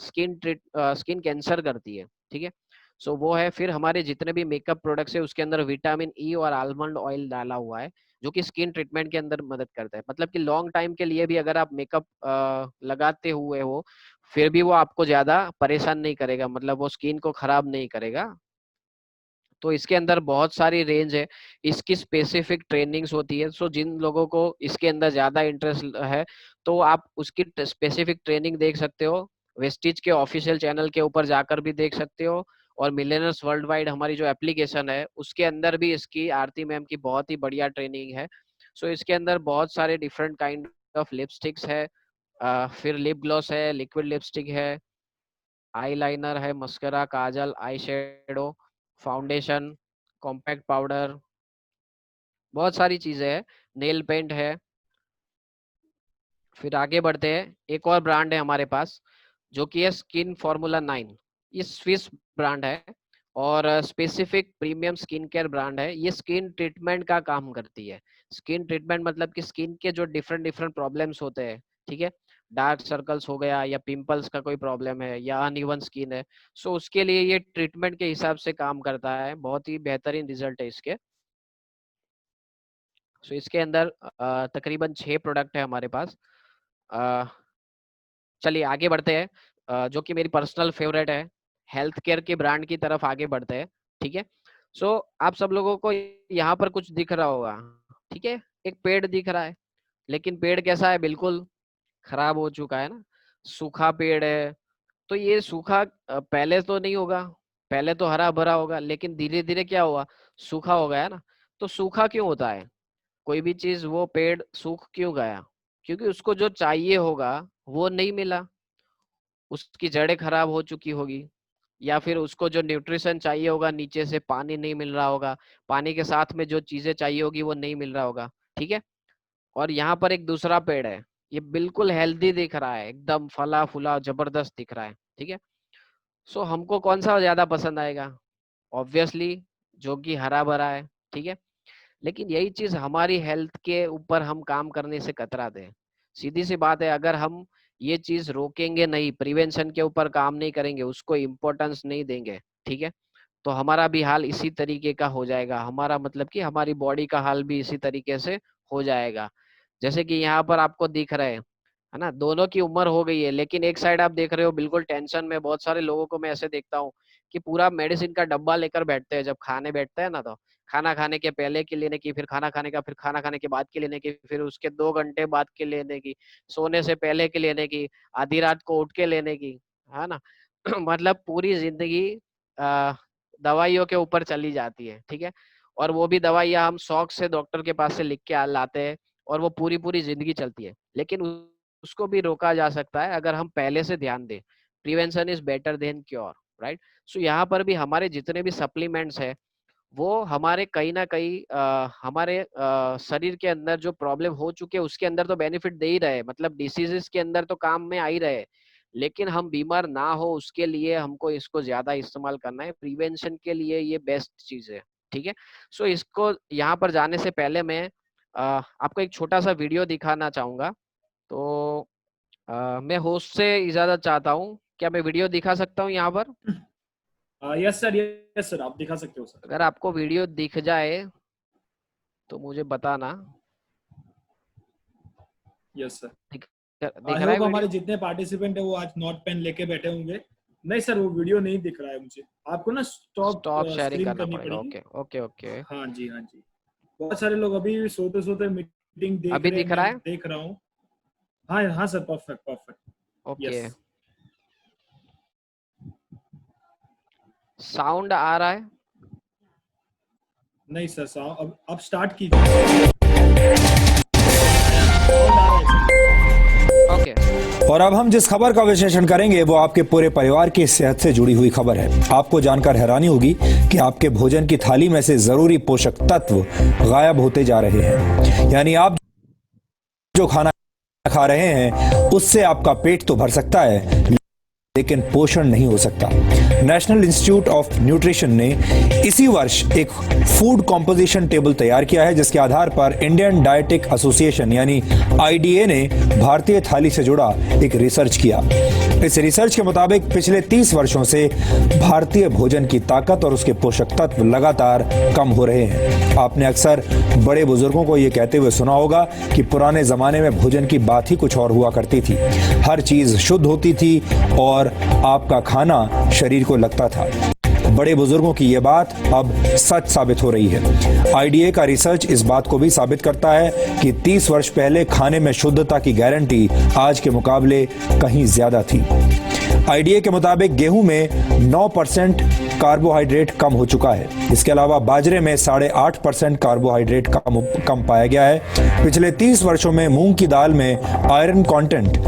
स्किन कैंसर करती है। ठीक है, सो वो है। फिर हमारे जितने भी मेकअप प्रोडक्ट्स है उसके अंदर विटामिन ई और आलमंड ऑयल डाला हुआ है, जो कि स्किन ट्रीटमेंट के अंदर मदद करता है। मतलब कि लॉन्ग टाइम के लिए भी अगर आप मेकअप लगाते हुए हो, फिर भी वो आपको ज्यादा परेशान नहीं करेगा, मतलब वो स्किन को खराब नहीं करेगा। तो इसके अंदर बहुत सारी रेंज है। इसकी स्पेसिफिक ट्रेनिंग्स होती है, सो जिन लोगों को इसके अंदर ज्यादा इंटरेस्ट है तो आप उसकी स्पेसिफिक ट्रेनिंग देख सकते हो। वेस्टिज के ऑफिशियल चैनल के ऊपर जाकर भी देख सकते हो, और मिलेनियर्स वर्ल्ड वाइड हमारी जो एप्लीकेशन है उसके अंदर भी इसकी आरती मैम की बहुत ही बढ़िया ट्रेनिंग है। सो इसके अंदर बहुत सारे डिफरेंट काइंड ऑफ लिपस्टिक्स है। फिर लिप ग्लॉस है, लिक्विड लिपस्टिक है, आईलाइनर है, mascara, kajal, eye shadow, foundation, compact powder, बहुत सारी चीजें हैं, नेल पेंट है। फिर आगे बढ़ते हैं, एक और ब्रांड है हमारे पास जो कि है स्किन फॉर्मूला 9। ये स्विस ब्रांड है, और specific premium skin care brand है। ये स्किन ट्रीटमेंट का काम करती है। स्किन ट्रीटमेंट मतलब कि स्किन के जो डिफरेंट डिफरेंट प्रॉब्लम्स होते हैं, ठीक है, डार्क सर्कल्स हो गया, या पिंपल्स का कोई प्रॉब्लम है, या अनइवन स्किन है, सो उसके लिए ये ट्रीटमेंट के हिसाब से काम करता है। बहुत ही बेहतरीन रिजल्ट है इसके। सो इसके अंदर तकरीबन 6 प्रोडक्ट है हमारे पास। अ, चलिए आगे बढ़ते हैं, जो कि मेरी पर्सनल फेवरेट है, हेल्थ केयर के ब्रांड की तरफ आगे बढ़ते हैं। ठीक है। सो आप सब लोगों को यहाँ पर कुछ दिख रहा होगा। ठीक है, एक पेड़ दिख रहा है, लेकिन पेड़ कैसा है, बिल्कुल खराब हो चुका है ना, सूखा पेड़ है। तो ये सूखा पहले तो नहीं होगा, पहले तो हरा भरा होगा, लेकिन धीरे धीरे क्या हुआ, सूखा हो गया ना। तो सूखा क्यों होता है, कोई भी चीज, वो पेड़ सूख क्यों गया, क्योंकि उसको जो चाहिए होगा वो नहीं मिला, उसकी जड़ें खराब हो चुकी होगी, या फिर उसको जो न्यूट्रिशन चाहिए होगा नीचे से पानी नहीं मिल रहा होगा, पानी के साथ में जो चीजें चाहिए होगी वो नहीं मिल रहा होगा। ठीक है। और यहाँ पर एक दूसरा पेड़ है, ये बिल्कुल हेल्दी दिख रहा है, एकदम फला फूला जबरदस्त दिख रहा है। ठीक है। सो हमको कौन सा ज्यादा पसंद आएगा, ऑब्वियसली जो कि हरा भरा है। ठीक है। लेकिन यही चीज हमारी हेल्थ के ऊपर हम काम करने से कतराते हैं। सीधी सी बात है, अगर हम ये चीज रोकेंगे नहीं, प्रिवेंशन के ऊपर काम नहीं करेंगे, उसको इम्पोर्टेंस नहीं देंगे, ठीक है, तो हमारा भी हाल इसी तरीके का हो जाएगा, हमारा मतलब कि हमारी बॉडी का हाल भी इसी तरीके से हो जाएगा। जैसे कि यहाँ पर आपको दिख रहे हैं, है ना, दोनों की उम्र हो गई है, लेकिन एक साइड आप देख रहे हो बिल्कुल टेंशन में। बहुत सारे लोगों को मैं ऐसे देखता हूँ कि पूरा मेडिसिन का डब्बा लेकर बैठते हैं, जब खाने बैठते हैं ना, तो खाना खाने के पहले की लेने की, फिर खाना खाने का, फिर खाना खाने के बाद की लेने की, फिर उसके 2 घंटे बाद की लेने की, सोने से पहले की लेने की, आधी रात को उठ के लेने की, है ना। मतलब पूरी जिंदगी आ, दवाइयों के ऊपर चली जाती है। ठीक है। और वो भी दवाइयाँ हम शौक से डॉक्टर के पास से लिख के लाते हैं, और वो पूरी पूरी जिंदगी चलती है। लेकिन उसको भी रोका जा सकता है अगर हम पहले से ध्यान दें। Prevention is better than cure, right. So यहाँ पर भी हमारे जितने भी सप्लीमेंट्स है, वो हमारे कहीं ना कहीं हमारे शरीर के अंदर जो प्रॉब्लम हो चुके हैं उसके अंदर तो बेनिफिट दे ही रहे, मतलब डिसीजेस के अंदर तो काम में आ ही रहे, लेकिन हम बीमार ना हो उसके लिए हमको इसको ज्यादा इस्तेमाल करना है। प्रिवेंशन के लिए ये बेस्ट चीज है। ठीक है। सो इसको यहाँ पर जाने से पहले मैं आपको एक छोटा सा वीडियो दिखाना चाहूंगा। तो मैं होस्ट से इजाजत चाहता हूँ, क्या मैं वीडियो दिखा सकता हूँ यहाँ पर? यस सर, आप दिखा सकते हो सर। अगर आपको वीडियो दिख जाए तो मुझे बताना। Yes sir. दिख दिख आई रहा है होप हमारे वीडियो? जितने पार्टिसिपेंट है वो आज नोट पेन लेके बैठे होंगे। नहीं सर, वो वीडियो नहीं दिख रहा है मुझे। आपको ना स्टॉप स्टॉप शेयरिंग स्क्रीन करना करनी पड़ेगा। पड़ेगी। Okay okay okay. हाँ जी, हाँ जी। बहुत सारे लोग अभी सोते सोते मीटिंग देख अभी रहे हैं, दिख मैं रहा है? देख रहा हूँ। हाँ हाँ sir, perfect perfect. Okay. Yes. Sound आ रहा है? नहीं सर, अब स्टार्ट कीजिए। ओके। और अब हम जिस खबर का विश्लेषण करेंगे वो आपके पूरे परिवार की सेहत से जुड़ी हुई खबर है। आपको जानकर हैरानी होगी कि आपके भोजन की थाली में से जरूरी पोषक तत्व गायब होते जा रहे हैं। यानी आप जो खाना खा रहे हैं उससे आपका पेट तो भर सकता है, लेकिन पोषण नहीं हो सकता। नेशनल इंस्टीट्यूट ऑफ न्यूट्रिशन ने इसी वर्ष एक फूड कॉम्पोजिशन टेबल तैयार किया है, जिसके आधार पर इंडियन डायटिक एसोसिएशन यानी आईडीए ने भारतीय थाली से जुड़ा एक रिसर्च किया। इस रिसर्च के मुताबिक पिछले 30 वर्षों से भारतीय भोजन की ताकत और उसके पोषक तत्व लगातार कम हो रहे हैं। आपने अक्सर बड़े बुजुर्गों को यह कहते हुए सुना होगा कि पुराने जमाने में भोजन की बात ही कुछ और हुआ करती थी, हर चीज शुद्ध होती थी और आपका खाना शरीर को लगता था। बड़े बुजुर्गों की यह बात अब सच साबित हो रही है। आईडीए का रिसर्च इस बात को भी साबित करता है कि 30 वर्ष पहले खाने में शुद्धता की गारंटी आज के मुकाबले कहीं ज्यादा थी। आईडीए के मुताबिक गेहूं में 9% कार्बोहाइड्रेट कम हो चुका है। इसके अलावा बाजरे में 8.5% कार्बोहाइड्रेट कम पाया गया है। पिछले 30 वर्षों में मूंग की दाल में आयरन कंटेंट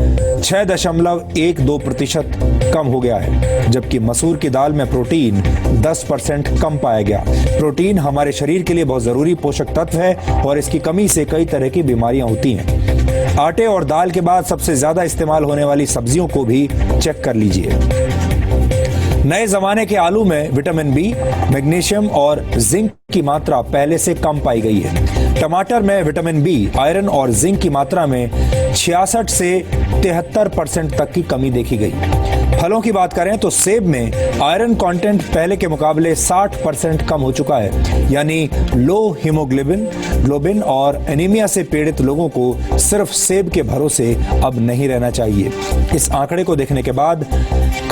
6.12% कम हो गया है, जबकि मसूर की दाल में प्रोटीन 10% कम पाया गया। प्रोटीन हमारे शरीर के लिए बहुत जरूरी पोषक तत्व है और इसकी कमी से कई तरह की बीमारियां होती हैं। आटे और दाल के बाद सबसे ज्यादा इस्तेमाल होने वाली सब्जियों को भी चेक कर लीजिए। नए जमाने के आलू में विटामिन बी, मैग्नीशियम और जिंक की मात्रा पहले से कम पाई गई है। टमाटर में विटामिन बी, आयरन और जिंक की मात्रा में 66 से 73% तक की कमी देखी गई। फलों की बात करें तो सेब में आयरन कंटेंट पहले के मुकाबले 60% कम हो चुका है। यानी लो हीमोग्लोबिन ग्लोबिन और एनीमिया से पीड़ित लोगों को सिर्फ सेब के भरोसे अब नहीं रहना चाहिए। इस आंकड़े को देखने के बाद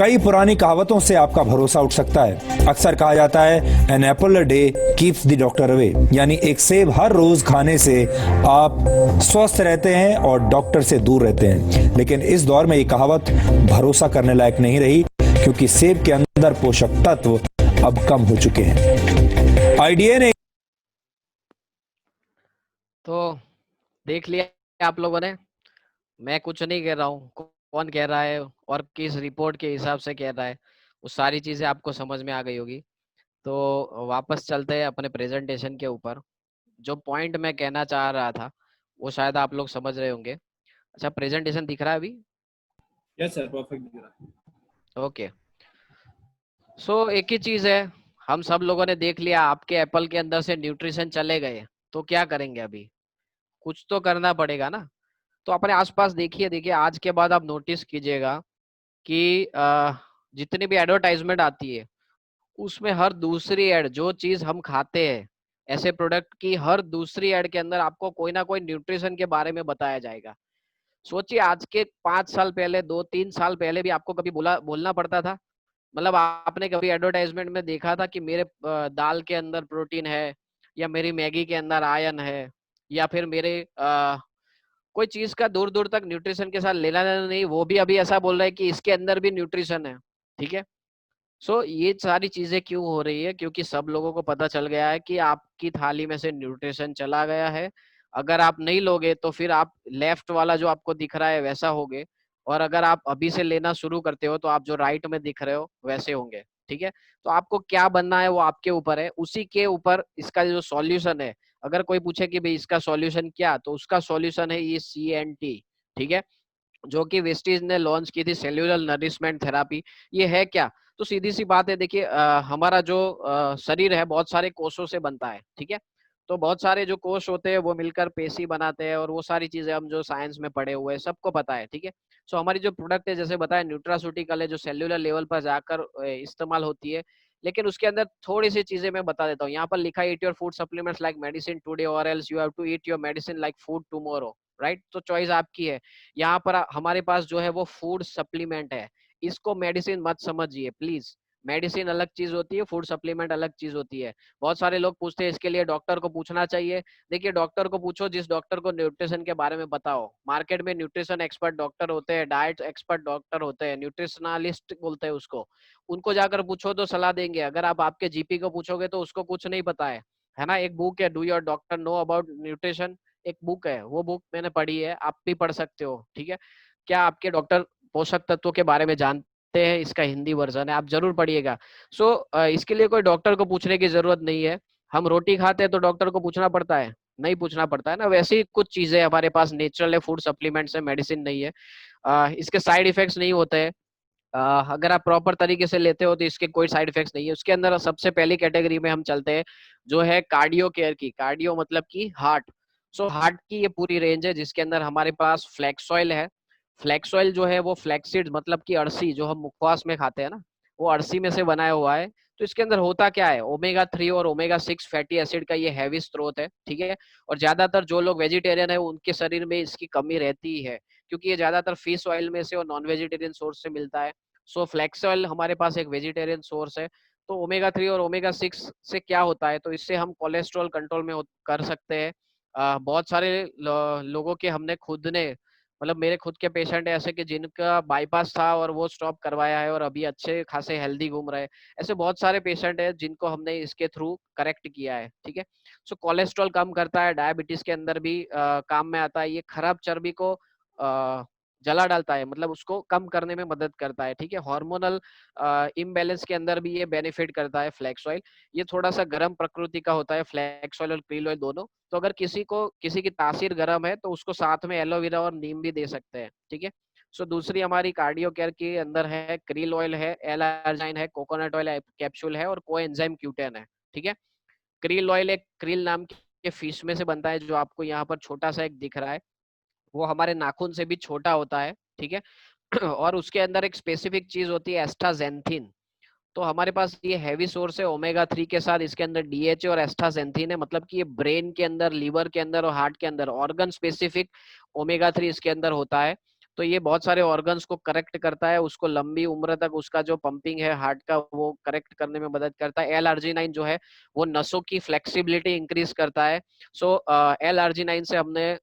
कई पुरानी कहावतों से आपका भरोसा उठ सकता है। अक्सर कहा जाता है an apple a day keeps the doctor away, यानी एक सेब हर रोज खाने से आप स्वस्थ रहते हैं और डॉक्टर से दूर रहते हैं। लेकिन इस दौर में ये कहावत भरोसा करने लायक नहीं रही, क्योंकि सेब के अंदर पोषक तत्व अब कम हो चुके हैं। आईडीए ने तो देख लिया आप लोगों ने, मैं कुछ नहीं कह रहा हूँ, कौन कह रहा है और किस रिपोर्ट के हिसाब से कह रहा है, वो सारी चीजें आपको समझ में आ गई होगी। तो वापस चलते हैं अपने प्रेजेंटेशन के ऊपर। जो पॉइंट मैं कहना चाह रहा था वो शायद आप लोग समझ रहे होंगे। अच्छा, प्रेजेंटेशन दिख रहा है अभी? यस सर, परफेक्ट दिख रहा है। ओके। सो एक ही चीज है, हम सब लोगों ने देख लिया आपके एप्पल के अंदर से न्यूट्रिशन चले गए, तो क्या करेंगे अभी? कुछ तो करना पड़ेगा ना। तो अपने आसपास देखिए, देखिए आज के बाद आप नोटिस कीजिएगा कि जितनी भी एडवर्टाइजमेंट आती है उसमें हर दूसरी एड, जो चीज हम खाते हैं ऐसे प्रोडक्ट की, हर दूसरी एड के अंदर आपको कोई ना कोई न्यूट्रिशन के बारे में बताया जाएगा। सोचिए, आज के 5 साल पहले, 2-3 साल पहले भी आपको कभी बोलना पड़ता था? मतलब आपने कभी एडवर्टाइजमेंट में देखा था कि मेरे दाल के अंदर प्रोटीन है, या मेरी मैगी के अंदर आयरन है, या फिर मेरे कोई चीज का दूर दूर तक न्यूट्रिशन के साथ लेना देना नहीं, वो भी अभी ऐसा बोल रहा है कि इसके अंदर भी न्यूट्रिशन है। ठीक है। सो ये सारी चीजें क्यों हो रही है? क्योंकि सब लोगों को पता चल गया है कि आपकी थाली में से न्यूट्रिशन चला गया है। अगर आप नहीं लोगे तो फिर आप लेफ्ट वाला जो आपको दिख रहा है वैसा होगे, और अगर आप अभी से लेना शुरू करते हो तो आप जो राइट में दिख रहे हो वैसे होंगे। ठीक है। तो आपको क्या बनना है वो आपके ऊपर है, उसी के ऊपर इसका जो सॉल्यूशन है। अगर कोई पूछे कि भाई इसका सॉल्यूशन क्या, तो उसका सॉल्यूशन है ये CNT। ठीक है। जो कि वेस्टीज ने लॉन्च की थी, सेल्यूलर नरिशमेंट थेरापी। ये है क्या? तो सीधी सी बात है, देखिए हमारा जो शरीर है बहुत सारे कोषों से बनता है। ठीक है। तो बहुत सारे जो कोष होते हैं वो मिलकर पेशी बनाते हैं, और वो सारी चीजें हम जो साइंस में पढ़े हुए हैं सबको पता है। ठीक है। सो हमारी जो प्रोडक्ट है, जैसे बताया न्यूट्रास्यूटिकल है, जो सेल्यूलर लेवल पर जाकर इस्तेमाल होती है। लेकिन उसके अंदर थोड़ी सी चीजें मैं बता देता हूँ। यहाँ पर लिखा है eat your food supplements like medicine today और else you have to eat your medicine like food tomorrow. Right. तो चॉइस आपकी है। यहाँ पर हमारे पास जो है वो फूड सप्लीमेंट है, इसको मेडिसिन मत समझिए प्लीज। मेडिसिन अलग चीज होती है, फूड सप्लीमेंट अलग चीज होती है। बहुत सारे लोग पूछते हैं इसके लिए डॉक्टर को पूछना चाहिए। देखिए, डॉक्टर को पूछो जिस डॉक्टर को न्यूट्रिशन के बारे में बताओ। मार्केट में न्यूट्रिशन एक्सपर्ट डॉक्टर होते हैं, डाइट एक्सपर्ट डॉक्टर होते हैं, न्यूट्रिशनलिस्ट बोलते हैं उसको। उनको जाकर पूछो तो सलाह देंगे। अगर आप आपके जीपी को पूछोगे तो उसको कुछ नहीं पता है ना। एक बुक है do your doctor know about nutrition, एक बुक है, वो बुक मैंने पढ़ी है, आप भी पढ़ सकते हो। ठीक है। क्या आपके डॉक्टर पोषक तत्वों के बारे में जानते हैं? इसका हिंदी वर्जन है, आप जरूर पढ़िएगा। सो इसके लिए कोई डॉक्टर को पूछने की जरूरत नहीं है। हम रोटी खाते हैं तो डॉक्टर को पूछना पड़ता है? नहीं पूछना पड़ता है ना। वैसे ही कुछ चीजें हमारे पास नेचुरल है, फूड सप्लीमेंट्स है, मेडिसिन नहीं है। इसके साइड इफेक्ट्स नहीं होते हैं। अगर आप प्रॉपर तरीके से लेते हो तो इसके कोई साइड इफेक्ट्स नहीं है। उसके अंदर सबसे पहली कैटेगरी में हम चलते हैं, जो है कार्डियो केयर की। कार्डियो मतलब कि हार्ट। सो हार्ट की ये पूरी रेंज है, जिसके अंदर हमारे पास फ्लैक्स ऑयल है। फ्लैक्स ऑयल जो है वो फ्लैक्सीड मतलब कि अरसी, जो हम मुखवास में खाते हैं ना, वो अरसी में से बनाया हुआ है। तो इसके अंदर होता क्या है, ओमेगा 3 और ओमेगा 6 फैटी एसिड का ये हैवी स्रोत है। ठीक है। और ज्यादातर जो लोग वेजिटेरियन है उनके शरीर में इसकी कमी रहती ही है, क्योंकि ये ज्यादातर फिश ऑयल में से और नॉन वेजिटेरियन सोर्स से मिलता है। सो फ्लैक्स ऑयल हमारे पास एक वेजिटेरियन सोर्स है। तो ओमेगा 3 और ओमेगा 6 से क्या होता है, तो इससे हम कोलेस्ट्रॉल कंट्रोल में कर सकते हैं। बहुत सारे लोगों के हमने खुद ने, मतलब मेरे खुद के पेशेंट है ऐसे कि जिनका बाईपास था और वो स्टॉप करवाया है और अभी अच्छे खासे हेल्दी घूम रहे हैं। ऐसे बहुत सारे पेशेंट है जिनको हमने इसके थ्रू करेक्ट किया है। ठीक है। सो कोलेस्ट्रॉल कम करता है, डायबिटीज के अंदर भी काम में आता है। ये खराब चर्बी को जला डालता है, मतलब उसको कम करने में मदद करता है। ठीक है। हार्मोनल इम्बैलेंस के अंदर भी ये बेनिफिट करता है फ्लैक्स ऑयल। ये थोड़ा सा गर्म प्रकृति का होता है, फ्लैक्स ऑयल और क्रील ऑयल दोनों। तो अगर किसी की तासीर गर्म है तो उसको साथ में एलोवेरा और नीम भी दे सकते हैं। ठीक है। सो दूसरी हमारी कार्डियो केयर के अंदर है, क्रील ऑयल है, एल अर्जाइन है, कोकोनट ऑयल कैप्सूल है, और कोएंजाइम क्यूटेन है। ठीक है। क्रील ऑयल एक क्रील नाम के फिश में से बनता है, जो आपको यहाँ पर छोटा सा एक दिख रहा है, वो हमारे नाखून से भी छोटा होता है। ठीक है। और उसके अंदर एक स्पेसिफिक चीज होती है एस्टाजेंथिन। तो हमारे पास ये हैवी सोर्स है ओमेगा 3 के साथ, इसके अंदर डीएचए और एस्टासेंथिन है, मतलब कि ये ब्रेन के अंदर, लीवर के अंदर और हार्ट के अंदर ऑर्गन स्पेसिफिक ओमेगा 3 इसके अंदर होता है। तो ये बहुत सारे ऑर्गन्स को करेक्ट करता है, उसको लंबी उम्र तक उसका जो पंपिंग है हार्ट का वो करेक्ट करने में मदद करता है। एल आर्जिनाइन जो है वो नसों की फ्लेक्सिबिलिटी इंक्रीज करता है। सो एल आर्जिनाइन से हमने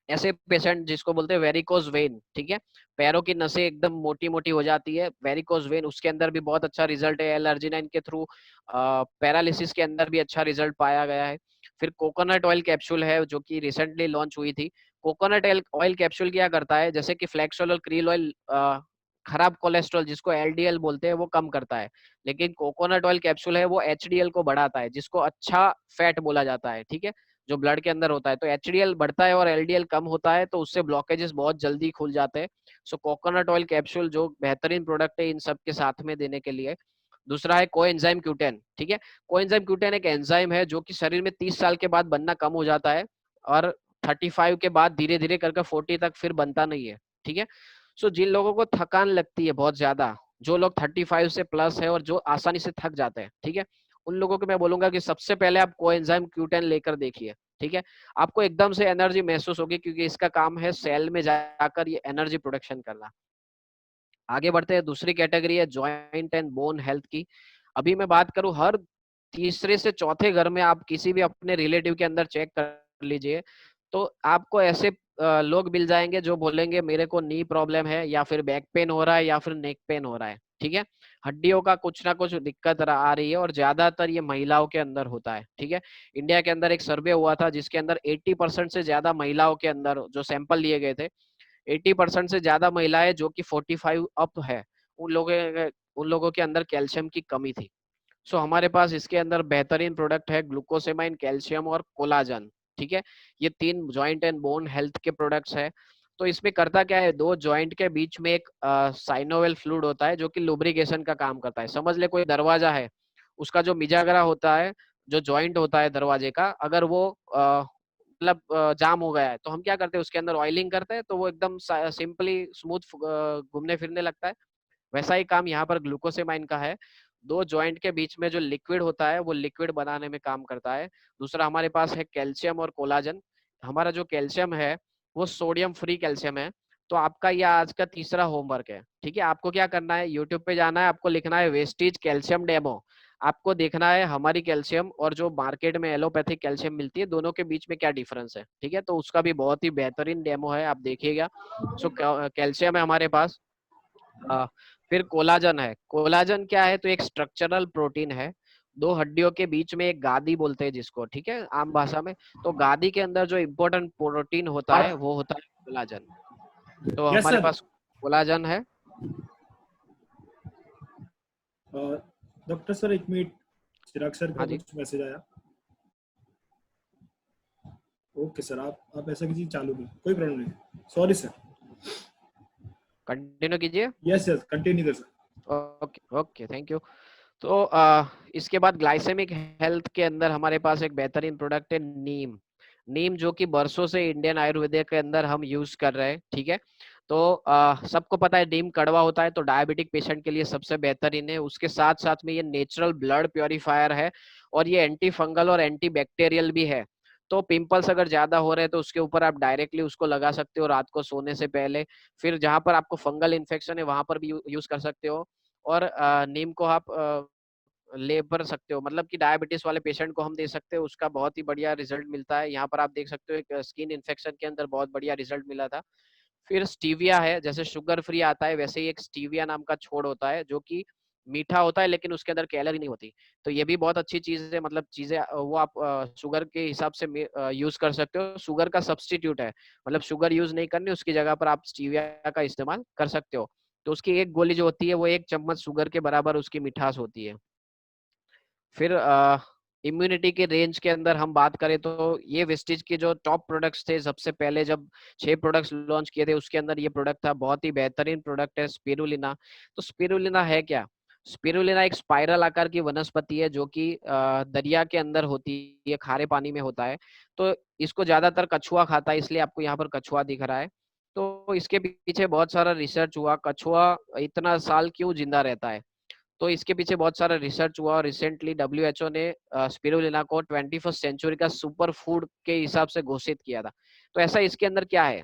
ऐसे पेशेंट जिसको बोलते हैं वेरिकोज वेन, ठीक है, पैरों की नसें एकदम मोटी मोटी हो जाती है, वेरिकोज वेन, उसके अंदर भी बहुत अच्छा रिजल्ट है एल आर्जिनाइन के थ्रू। पैरालिसिस के अंदर भी अच्छा रिजल्ट पाया गया है। फिर कोकोनट ऑयल कैप्सूल है जो कि रिसेंटली लॉन्च हुई थी। कोकोनट ऑयल कैप्सूल क्या करता है, जैसे कि फ्लैक्स ऑयल और क्रील ऑयल खराब कोलेस्ट्रॉल जिसको एलडीएल बोलते हैं वो कम करता है, लेकिन कोकोनट ऑयल कैप्सूल है वो एचडीएल को बढ़ाता है, जिसको अच्छा फैट बोला जाता है, ठीक है, जो ब्लड के अंदर होता है। तो एचडीएल बढ़ता है और एलडीएल कम होता है, तो उससे ब्लॉकेजेस बहुत जल्दी खुल जाते हैं। सो कोकोनट ऑयल कैप्सूल जो बेहतरीन प्रोडक्ट है इन सब के साथ में देने के लिए। दूसरा है कोएंजाइम क्यूटेन, ठीक है। कोएंजाइम क्यूटेन एक एंजाइम है जो कि शरीर में 30 साल के बाद बनना कम हो जाता है, और 35 के बाद धीरे धीरे करके 40 तक फिर बनता नहीं है, ठीक है। सो जिन लोगों को थकान लगती है बहुत ज्यादा, जो लोग 35 से प्लस है और जो आसानी से थक जाते हैं, ठीक है, उन लोगों को मैं बोलूंगा कि सबसे पहले आप कोएंजाइम क्यूटेन लेकर देखिए, ठीक है। आपको एकदम से एनर्जी महसूस होगी, क्योंकि इसका काम है सेल में जाकर ये एनर्जी प्रोडक्शन करना। आगे बढ़ते हैं, दूसरी कैटेगरी है जॉइंट एंड बोन हेल्थ की। अभी मैं बात करूं, हर तीसरे से चौथे घर में आप किसी भी अपने रिलेटिव के अंदर चेक कर लीजिए, तो आपको ऐसे लोग मिल जाएंगे जो बोलेंगे मेरे को नी प्रॉब्लम है, या फिर बैक पेन हो रहा है, या फिर नेक पेन हो रहा है, ठीक है। हड्डियों का कुछ ना कुछ दिक्कत आ रही है, और ज्यादातर ये महिलाओं के अंदर होता है, ठीक है। इंडिया के अंदर एक सर्वे हुआ था जिसके अंदर 80% से ज्यादा महिलाओं के अंदर जो सैंपल लिए गए थे, 80% से ज्यादा महिलाएं जो कि 45 अप है, उन लोगों के अंदर कैल्शियम की कमी थी। सो हमारे पास इसके अंदर बेहतरीन प्रोडक्ट है ग्लूकोसेमाइन, कैल्शियम और कोलाजन, ठीक है। ये तीन जॉइंट एंड बोन हेल्थ के प्रोडक्ट्स है। तो इसमें करता क्या है, दो जॉइंट के बीच में एक साइनोवेल फ्लूइड होता है जो कि लुब्रिकेशन का काम करता है। समझ ले कोई दरवाजा है, उसका जो मिजागरा होता है, जो जॉइंट होता है दरवाजे का, अगर वो मतलब जाम हो गया है, तो हम क्या करते हैं, उसके अंदर ऑयलिंग करते हैं, तो वो एकदम सिंपली स्मूथ घूमने फिरने लगता है। वैसा ही काम यहाँ पर ग्लूकोसेमाइन का है। दो जॉइंट के बीच में जो लिक्विड होता है वो लिक्विड बनाने में काम करता है। दूसरा हमारे पास है कैल्शियम और कोलाजन। हमारा जो कैल्शियम है वो सोडियम फ्री कैल्शियम है। तो आपका यह आज का तीसरा होमवर्क है, ठीक है। आपको क्या करना है, यूट्यूब पे जाना है, आपको लिखना है वेस्टीज कैल्शियम डेमो। आपको देखना है हमारी कैल्शियम और जो मार्केट में एलोपैथिक कैल्शियम मिलती है, दोनों के बीच में क्या डिफरेंस है, ठीक है। तो उसका भी बहुत ही बेहतरीन डेमो है, आप देखिएगा। सो कैल्शियम है हमारे पास। अ, फिर कोलाजन है। कोलाजन क्या है, तो एक स्ट्रक्चरल प्रोटीन है, दो हड्डियों के बीच में एक गादी बोलते हैं जिसको, ठीक है, आम भाषा में। तो गादी के अंदर जो इम्पोर्टेंट प्रोटीन होता है वो होता है कोलाजन। तो यस हमारे सर। पास कोलाजन है। डॉक्टर सर एक मिनट, चिराग सर का हाँ जी, कुछ मैसेज आया। ओके सर, आप ऐसा कीजिए, चालू कीजिए, कोई प्रॉब्लम नहीं, सॉरी सर। कंटिन्यू कीजिए। यस यस, कंटिन्यू कर sir. Okay okay, thank you. तो इसके बाद ग्लाइसेमिक हेल्थ के अंदर हमारे पास एक बेहतरीन प्रोडक्ट है नीम। नीम जो कि बरसों से इंडियन आयुर्वेदिक के अंदर हम यूज कर रहे हैं, ठीक है। तो सबको पता है नीम कड़वा होता है, तो डायबिटिक पेशेंट के लिए सबसे बेहतरीन है। उसके साथ साथ में ये नेचुरल ब्लड प्योरीफायर है, और ये एंटी फंगल और एंटी बैक्टीरियल भी है। तो पिंपल्स अगर ज्यादा हो रहे हैं तो उसके ऊपर आप डायरेक्टली उसको लगा सकते हो रात को सोने से पहले। फिर जहां पर आपको फंगल इन्फेक्शन है वहां पर भी यूज कर सकते हो। और नीम को आप ले पर सकते हो, मतलब कि डायबिटीज वाले पेशेंट को हम दे सकते हो, उसका बहुत ही बढ़िया रिजल्ट मिलता है। यहाँ पर आप देख सकते हो एक स्किन इन्फेक्शन के अंदर बहुत बढ़िया रिजल्ट मिला था। फिर स्टीविया है, जैसे शुगर फ्री आता है वैसे ही एक स्टीविया नाम का छोड़ होता है जो कि मीठा होता है लेकिन उसके अंदर कैलोरी नहीं होती। तो ये भी बहुत अच्छी चीज है, मतलब चीजें वो आप शुगर के हिसाब से यूज कर सकते हो। शुगर का सब्स्टिट्यूट है, मतलब शुगर यूज नहीं करनी, उसकी जगह पर आप स्टीविया का इस्तेमाल कर सकते हो। तो उसकी एक गोली जो होती है वो 1 चम्मच शुगर के बराबर उसकी मिठास होती है। फिर इम्यूनिटी के रेंज के अंदर हम बात करें तो ये वेस्टीज के जो टॉप प्रोडक्ट्स थे, सबसे पहले जब 6 प्रोडक्ट्स लॉन्च किए थे उसके अंदर ये प्रोडक्ट था। बहुत ही बेहतरीन प्रोडक्ट है स्पिरुलिना। तो स्पिरुलिना है क्या, स्पिरुलिना एक स्पाइरल आकार की वनस्पति है जो कि दरिया के अंदर होती है, खारे पानी में होता है। तो इसको ज्यादातर कछुआ खाता है, इसलिए आपको यहाँ पर कछुआ दिख रहा है। तो इसके पीछे बहुत सारा रिसर्च हुआ, कछुआ इतना साल क्यों जिंदा रहता है। तो इसके पीछे बहुत सारा रिसर्च हुआ और रिसेंटली डब्ल्यूएचओ ने स्पिरुलिना को 21st सेंचुरी का सुपर फूड के हिसाब से घोषित किया था। तो ऐसा इसके अंदर क्या है,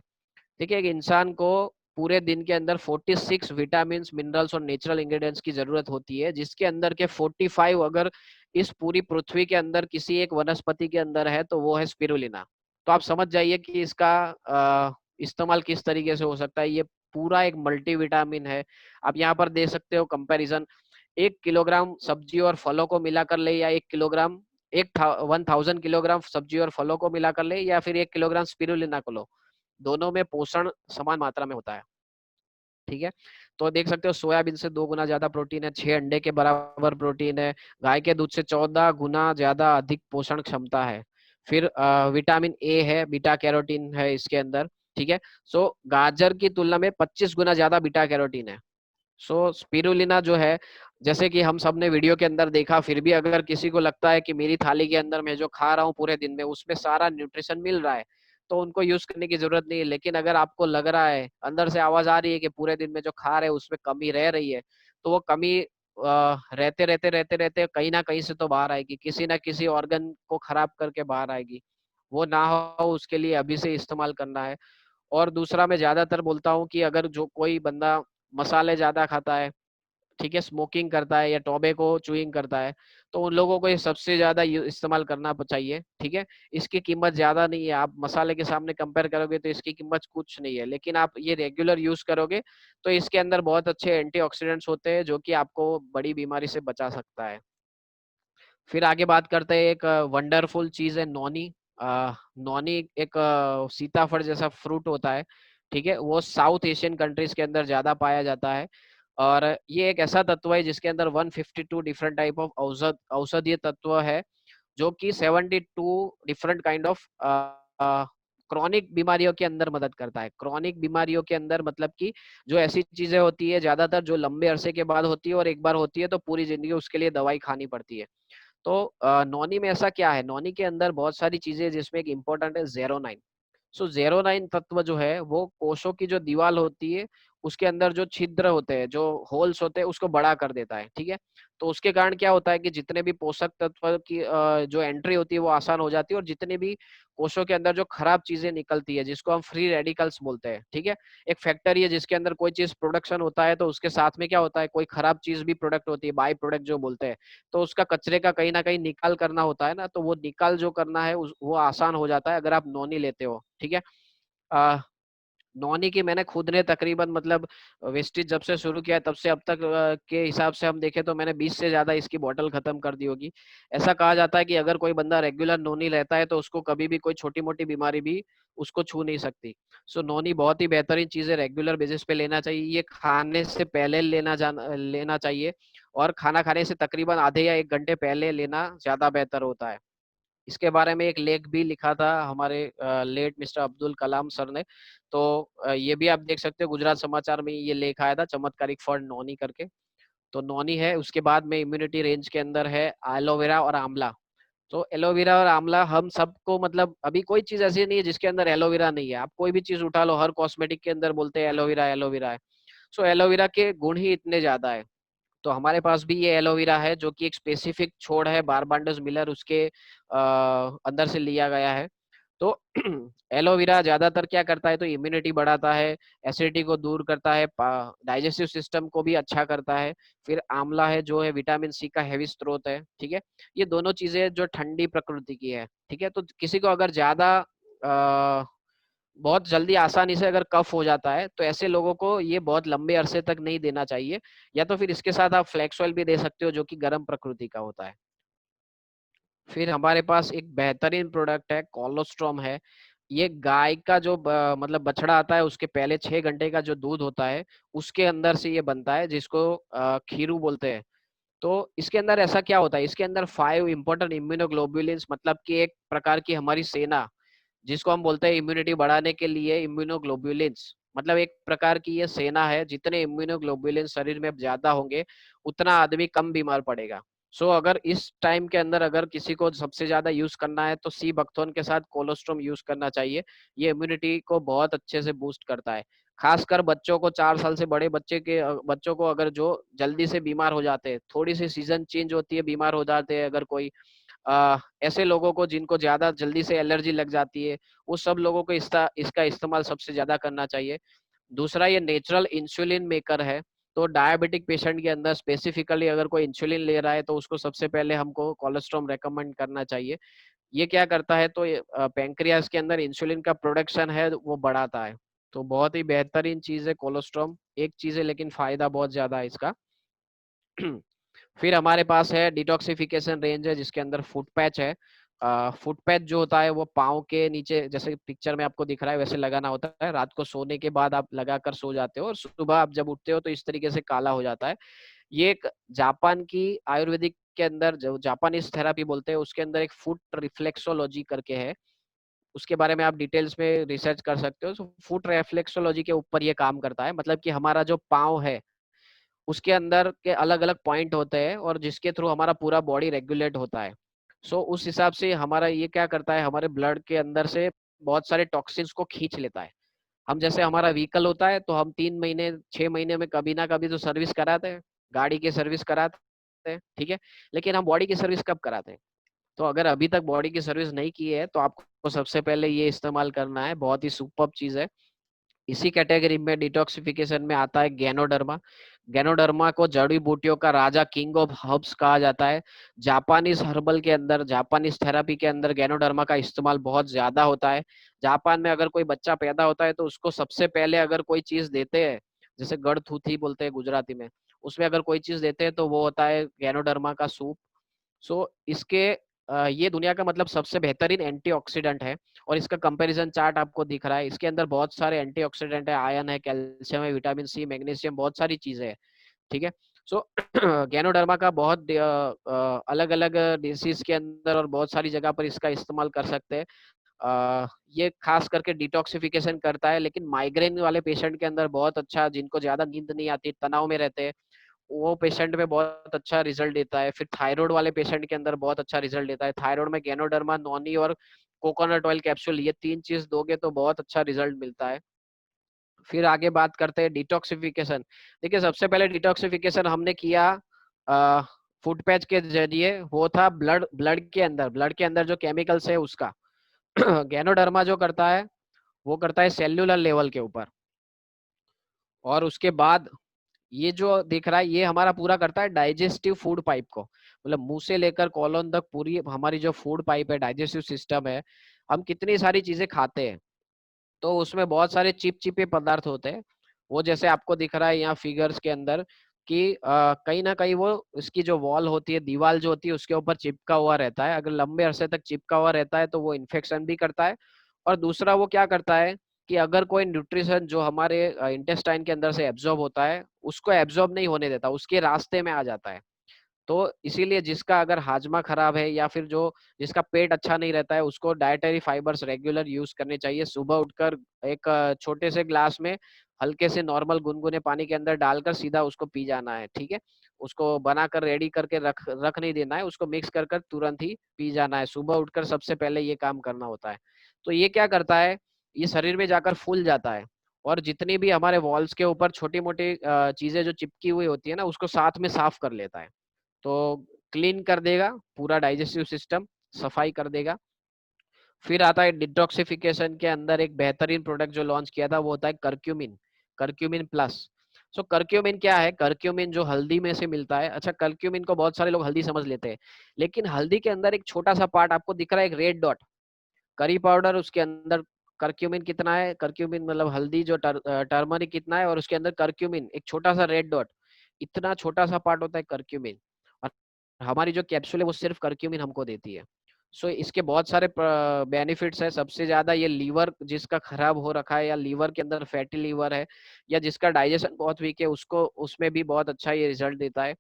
देखिए एक इंसान को पूरे दिन के अंदर 46 विटामिन, मिनरल्स और नेचुरल इंग्रेडिएंट्स की जरूरत होती है, जिसके अंदर के 45 अगर इस पूरी पृथ्वी के अंदर किसी एक वनस्पति के अंदर है तो वो है स्पिरुलिना। तो आप समझ जाइए कि इसका इस्तेमाल किस तरीके से हो सकता है। ये पूरा एक मल्टीविटामिन है। आप यहाँ पर दे सकते हो कंपैरिजन, 1 किलोग्राम सब्जी और फलों को मिलाकर ले, या 1 किलोग्राम 1000 किलोग्राम सब्जी और फलों को मिलाकर ले, या फिर 1 किलोग्राम स्पिरुलिना को लो, दोनों में पोषण समान मात्रा में होता है। ठीक है, तो देख सकते हो सोयाबीन से 2 गुना ज्यादा प्रोटीन है, 6 अंडे के बराबर प्रोटीन है, गाय के दूध से 14 गुना ज्यादा अधिक पोषण क्षमता है। फिर विटामिन ए है, बीटा कैरोटीन है इसके अंदर। ठीक है, सो गाजर की तुलना में 25 गुना ज्यादा बीटा कैरोटीन है। सो स्पिरुलिना जो है, जैसे कि हम सब ने वीडियो के अंदर देखा, फिर भी अगर किसी को लगता है कि मेरी थाली के अंदर मैं जो खा रहा हूँ पूरे दिन में उसमें सारा न्यूट्रिशन मिल रहा है, तो उनको यूज करने की जरूरत नहीं है। लेकिन अगर आपको लग रहा है, अंदर से आवाज आ रही है कि पूरे दिन में जो खा रहे हैं उसमें कमी रह रही है, तो वो कमी रहते रहते कहीं ना कहीं से तो बाहर आएगी, किसी ना किसी ऑर्गन को खराब करके बाहर आएगी। वो ना हो उसके लिए अभी से इस्तेमाल करना है। और दूसरा, मैं ज्यादातर बोलता हूँ कि अगर जो कोई बंदा मसाले ज्यादा खाता है, ठीक है, स्मोकिंग करता है या टोबैको च्यूइंग करता है, तो उन लोगों को ये सबसे ज्यादा इस्तेमाल करना चाहिए। ठीक है, इसकी कीमत ज्यादा नहीं है, आप मसाले के सामने कंपेयर करोगे तो इसकी कीमत कुछ नहीं है, लेकिन आप ये रेगुलर यूज करोगे तो इसके अंदर बहुत अच्छे एंटीऑक्सीडेंट्स होते हैं जो कि आपको बड़ी बीमारी से बचा सकता है। फिर आगे बात करते हैं, एक वंडरफुल चीज है नॉनी। नॉनी एक सीताफल जैसा फ्रूट होता है। ठीक है, वो साउथ एशियन कंट्रीज के अंदर ज्यादा पाया जाता है। और ये एक ऐसा तत्व है जिसके अंदर 152 डिफरेंट टाइप ऑफ औषधीय तत्व है, जो कि 72 डिफरेंट काइंड ऑफ क्रॉनिक बीमारियों के अंदर मदद करता है। क्रॉनिक बीमारियों के अंदर मतलब कि जो ऐसी चीजें होती है ज्यादातर जो लंबे अरसे के बाद होती है और एक बार होती है तो पूरी जिंदगी उसके लिए दवाई खानी पड़ती है। तो नॉनी में ऐसा क्या है, नॉनी के अंदर बहुत सारी चीजें जिसमें एक इम्पोर्टेंट है ज़ेरोनाइन। सो ज़ेरोनाइन तत्व जो है वो कोशों की जो दीवार होती है उसके अंदर जो छिद्र होते हैं, जो होल्स होते हैं, उसको बड़ा कर देता है। ठीक है, तो उसके कारण क्या होता है कि जितने भी पोषक तत्व की जो एंट्री होती है वो आसान हो जाती है, और जितने भी कोशों के अंदर जो खराब चीजें निकलती है जिसको हम फ्री रेडिकल्स बोलते हैं। ठीक है, एक फैक्ट्री है जिसके अंदर कोई चीज प्रोडक्शन होता है तो उसके साथ में क्या होता है, कोई खराब चीज भी प्रोडक्ट होती है, बाई प्रोडक्ट जो बोलते हैं, तो उसका कचरे का कहीं ना कहीं निकाल करना होता है ना, तो वो निकाल जो करना है वो आसान हो जाता है अगर आप नॉनी लेते हो। ठीक है, नॉनी की मैंने खुद ने तकरीबन मतलब वेस्टेज जब से शुरू किया तब से अब तक के हिसाब से हम देखें तो मैंने 20 से ज्यादा इसकी बोतल खत्म कर दी होगी। ऐसा कहा जाता है कि अगर कोई बंदा रेगुलर नॉनी लेता है तो उसको कभी भी कोई छोटी मोटी बीमारी भी उसको छू नहीं सकती। सो नॉनी बहुत ही बेहतरीन चीज है, रेगुलर बेसिस पे लेना चाहिए। ये खाने से पहले लेना चाहिए, और खाना खाने से तकरीबन आधे या 1 घंटे पहले लेना ज्यादा बेहतर होता है। इसके बारे में एक लेख भी लिखा था हमारे late mister Abdul Kalam sir ने। तो ये भी आप देख सकते हो, गुजरात समाचार में ये लेख आया था, चमत्कारिक फल नॉनी करके। तो नॉनी है, उसके बाद में इम्यूनिटी रेंज के अंदर है एलोवेरा और आंवला। तो एलोवेरा और आंवला हम सबको मतलब अभी कोई चीज ऐसी नहीं है जिसके अंदर एलोवेरा नहीं है। आप कोई भी चीज उठा लो, हर कॉस्मेटिक के अंदर बोलते हैं एलोवेरा एलोवेरा है। सो एलोवेरा के गुण ही इतने ज्यादा है। तो हमारे पास भी ये एलोवेरा है जो कि एक स्पेसिफिक छोड़ है, बारबांडस मिलर, उसके अंदर से लिया गया है। तो एलोवेरा ज्यादातर क्या करता है, तो इम्यूनिटी बढ़ाता है, एसिडिटी को दूर करता है, डाइजेस्टिव सिस्टम को भी अच्छा करता है। फिर आंवला है जो है विटामिन सी का हैवी स्रोत है। ठीक है, ये दोनों चीजें जो ठंडी प्रकृति की है। ठीक है, तो किसी को अगर ज्यादा बहुत जल्दी आसानी से अगर कफ हो जाता है तो ऐसे लोगों को ये बहुत लंबे अरसे तक नहीं देना चाहिए, या तो फिर इसके साथ आप फ्लैक्स ऑयल भी दे सकते हो जो कि गर्म प्रकृति का होता है। फिर हमारे पास एक बेहतरीन प्रोडक्ट है, कोलोस्ट्रॉम है। ये गाय का जो मतलब बछड़ा आता है उसके पहले 6 घंटे का जो दूध होता है उसके अंदर से ये बनता है, जिसको खीरू बोलते हैं। तो इसके अंदर ऐसा क्या होता है, इसके अंदर 5 इंपॉर्टेंट इम्यूनोग्लोबुलिन्स, मतलब कि एक प्रकार की हमारी सेना, जिसको हम बोलते हैं इम्यूनिटी बढ़ाने के लिए इम्यूनोग्लोबुलिन्स, मतलब एक प्रकार की ये सेना है। जितने इम्यूनोग्लोबुलिन्स शरीर में ज्यादा होंगे उतना आदमी कम बीमार पड़ेगा। सो अगर इस टाइम के अंदर अगर किसी को सबसे ज्यादा यूज करना है तो सी बकथोन के साथ कोलोस्ट्रोम यूज करना चाहिए। ये इम्यूनिटी को बहुत अच्छे से बूस्ट करता है। खासकर बच्चों को, 4 साल से बड़े बच्चों को अगर जो जल्दी से बीमार हो जाते हैं, थोड़ी सी सीजन चेंज होती है बीमार हो जाते हैं, अगर कोई ऐसे लोगों को जिनको ज्यादा जल्दी से एलर्जी लग जाती है, उस सब लोगों को इसका इस्तेमाल सबसे ज्यादा करना चाहिए। दूसरा, ये नेचुरल इंसुलिन मेकर है। तो डायबिटिक पेशेंट के अंदर स्पेसिफिकली अगर कोई इंसुलिन ले रहा है तो उसको सबसे पहले हमको कोलेस्ट्रॉम रेकमेंड करना चाहिए। ये क्या करता है, तो पैंक्रियास के अंदर इंसुलिन का प्रोडक्शन है वो बढ़ाता है। तो बहुत ही बेहतरीन चीज है कोलेस्ट्रॉम, एक चीज है लेकिन फायदा बहुत ज्यादा है इसका। फिर हमारे पास है डिटॉक्सिफिकेशन रेंज है, जिसके अंदर फुट पैच है। फुट पैच जो होता है वो पाँव के नीचे, जैसे पिक्चर में आपको दिख रहा है वैसे लगाना होता है। रात को सोने के बाद आप लगाकर सो जाते हो और सुबह आप जब उठते हो तो इस तरीके से काला हो जाता है। ये एक जापान की आयुर्वेदिक के अंदर जो जापानीज थेरापी बोलते हैं उसके अंदर एक फुट रिफ्लेक्सोलॉजी करके है, उसके बारे में आप डिटेल्स में रिसर्च कर सकते हो। फुट रिफ्लेक्सोलॉजी के ऊपर ये काम करता है, मतलब कि हमारा जो पाँव है उसके अंदर के अलग अलग पॉइंट होते हैं और जिसके थ्रू हमारा पूरा बॉडी रेगुलेट होता है। उस हिसाब से हमारा ये क्या करता है, हमारे ब्लड के अंदर से बहुत सारे टॉक्सिन्स को खींच लेता है। हम जैसे हमारा व्हीकल होता है तो हम 3 महीने 6 महीने में कभी ना कभी तो सर्विस कराते हैं, गाड़ी की सर्विस कराते हैं, ठीक है। लेकिन हम बॉडी की सर्विस कब कराते हैं? तो अगर अभी तक बॉडी की सर्विस नहीं की है तो आपको सबसे पहले ये इस्तेमाल करना है, बहुत ही सुपर्ब चीज है। इसी कैटेगरी में डिटॉक्सिफिकेशन में आता है गैनोडर्मा। गैनोडर्मा को जड़ी बूटियों का राजा, किंग ऑफ हर्ब्स कहा जाता है। जापानीज हर्बल के अंदर, जापानीज थेरापी के अंदर गैनोडर्मा का इस्तेमाल बहुत ज्यादा होता है। जापान में अगर कोई बच्चा पैदा होता है तो उसको सबसे पहले अगर कोई चीज देते हैं, जैसे गड़थूथी बोलते हैं गुजराती में, उसमें अगर कोई चीज देते हैं तो वो होता है गैनोडर्मा का सूप। इसके ये दुनिया का मतलब सबसे बेहतरीन एंटीऑक्सीडेंट है। और इसका कंपैरिजन चार्ट आपको दिख रहा है, इसके अंदर बहुत सारे एंटीऑक्सीडेंट है, आयरन है, कैल्शियम है, विटामिन सी, मैग्नीशियम, बहुत सारी चीजें हैं, ठीक है। सो गैनोडर्मा का बहुत अलग अलग डिसीज के अंदर और बहुत सारी जगह पर इसका इस्तेमाल कर सकते हैं। ये खास करके डिटॉक्सिफिकेशन करता है, लेकिन माइग्रेन वाले पेशेंट के अंदर बहुत अच्छा, जिनको ज्यादा नींद नहीं आती, तनाव में रहते हैं, वो पेशेंट में बहुत अच्छा रिजल्ट देता है। फिर थायराइड वाले पेशेंट के अंदर बहुत अच्छा रिजल्ट देता है। थायराइड में गैनोडर्मा, नॉनी और कोकोनट ऑयल कैप्सूल, ये 3 चीज दोगे तो बहुत अच्छा रिजल्ट मिलता है। फिर आगे बात करते हैं डिटॉक्सिफिकेशन। देखिए, सबसे पहले डिटॉक्सिफिकेशन हमने किया फूड पैच के जरिए, वो था ब्लड के अंदर जो केमिकल्स है उसका। गैनोडर्मा जो करता है वो करता है सेल्यूलर लेवल के ऊपर। और उसके बाद ये जो दिख रहा है ये हमारा पूरा करता है डाइजेस्टिव फूड पाइप को, मतलब मुंह से लेकर कॉलोन तक पूरी हमारी जो फूड पाइप है, डाइजेस्टिव सिस्टम है। हम कितनी सारी चीजें खाते हैं तो उसमें बहुत सारे चिपचिपे पदार्थ होते हैं। वो जैसे आपको दिख रहा है यहाँ फिगर्स के अंदर कि कहीं ना कहीं वो इसकी जो वॉल होती है, दीवार जो होती है, उसके ऊपर चिपका हुआ रहता है। अगर लंबे अरसे तक चिपका हुआ रहता है तो वो इन्फेक्शन भी करता है। और दूसरा वो क्या करता है कि अगर कोई न्यूट्रिशन जो हमारे इंटेस्टाइन के अंदर से एब्जॉर्ब होता है उसको एब्जॉर्ब नहीं होने देता, उसके रास्ते में आ जाता है। तो इसीलिए जिसका अगर हाजमा खराब है या फिर जो जिसका पेट अच्छा नहीं रहता है उसको डाइटरी फाइबर्स रेगुलर यूज करने चाहिए। सुबह उठकर एक छोटे से ग्लास में हल्के से नॉर्मल गुनगुने पानी के अंदर डालकर सीधा उसको पी जाना है, ठीक है। उसको बनाकर रेडी करके रख रख नहीं देना है, उसको मिक्स कर कर तुरंत ही पी जाना है। सुबह उठकर सबसे पहले ये काम करना होता है। तो ये क्या करता है, ये शरीर में जाकर फूल जाता है और जितनी भी हमारे वॉल्स के ऊपर छोटी मोटी चीजें जो चिपकी हुई होती है ना, उसको साथ में साफ कर लेता है। तो क्लीन कर देगा पूरा डाइजेस्टिव सिस्टम, सफाई कर देगा। फिर आता है डिटॉक्सिफिकेशन के अंदर एक बेहतरीन प्रोडक्ट जो लॉन्च किया था, वो होता है करक्यूमिन, करक्यूमिन प्लस। करक्यूमिन क्या है, करक्यूमिन जो हल्दी में से मिलता है। अच्छा, करक्यूमिन को बहुत सारे लोग हल्दी समझ लेते हैं, लेकिन हल्दी के अंदर एक छोटा सा पार्ट आपको दिख रहा है, एक रेड डॉट, करी पाउडर, उसके अंदर करक्यूमिन कितना है, करक्यूमिन मतलब हल्दी जो टर्मरिक कितना है, और उसके अंदर करक्यूमिन एक छोटा सा रेड डॉट, इतना छोटा सा पार्ट होता है करक्यूमिन। और हमारी जो कैप्सूल है वो सिर्फ करक्यूमिन हमको देती है। इसके बहुत सारे बेनिफिट्स है। सबसे ज्यादा ये लीवर जिसका खराब हो रखा है या लीवर के अंदर फैटी लीवर है या जिसका डाइजेशन बहुत वीक है, उसको उसमें भी बहुत अच्छा ये रिजल्ट देता है।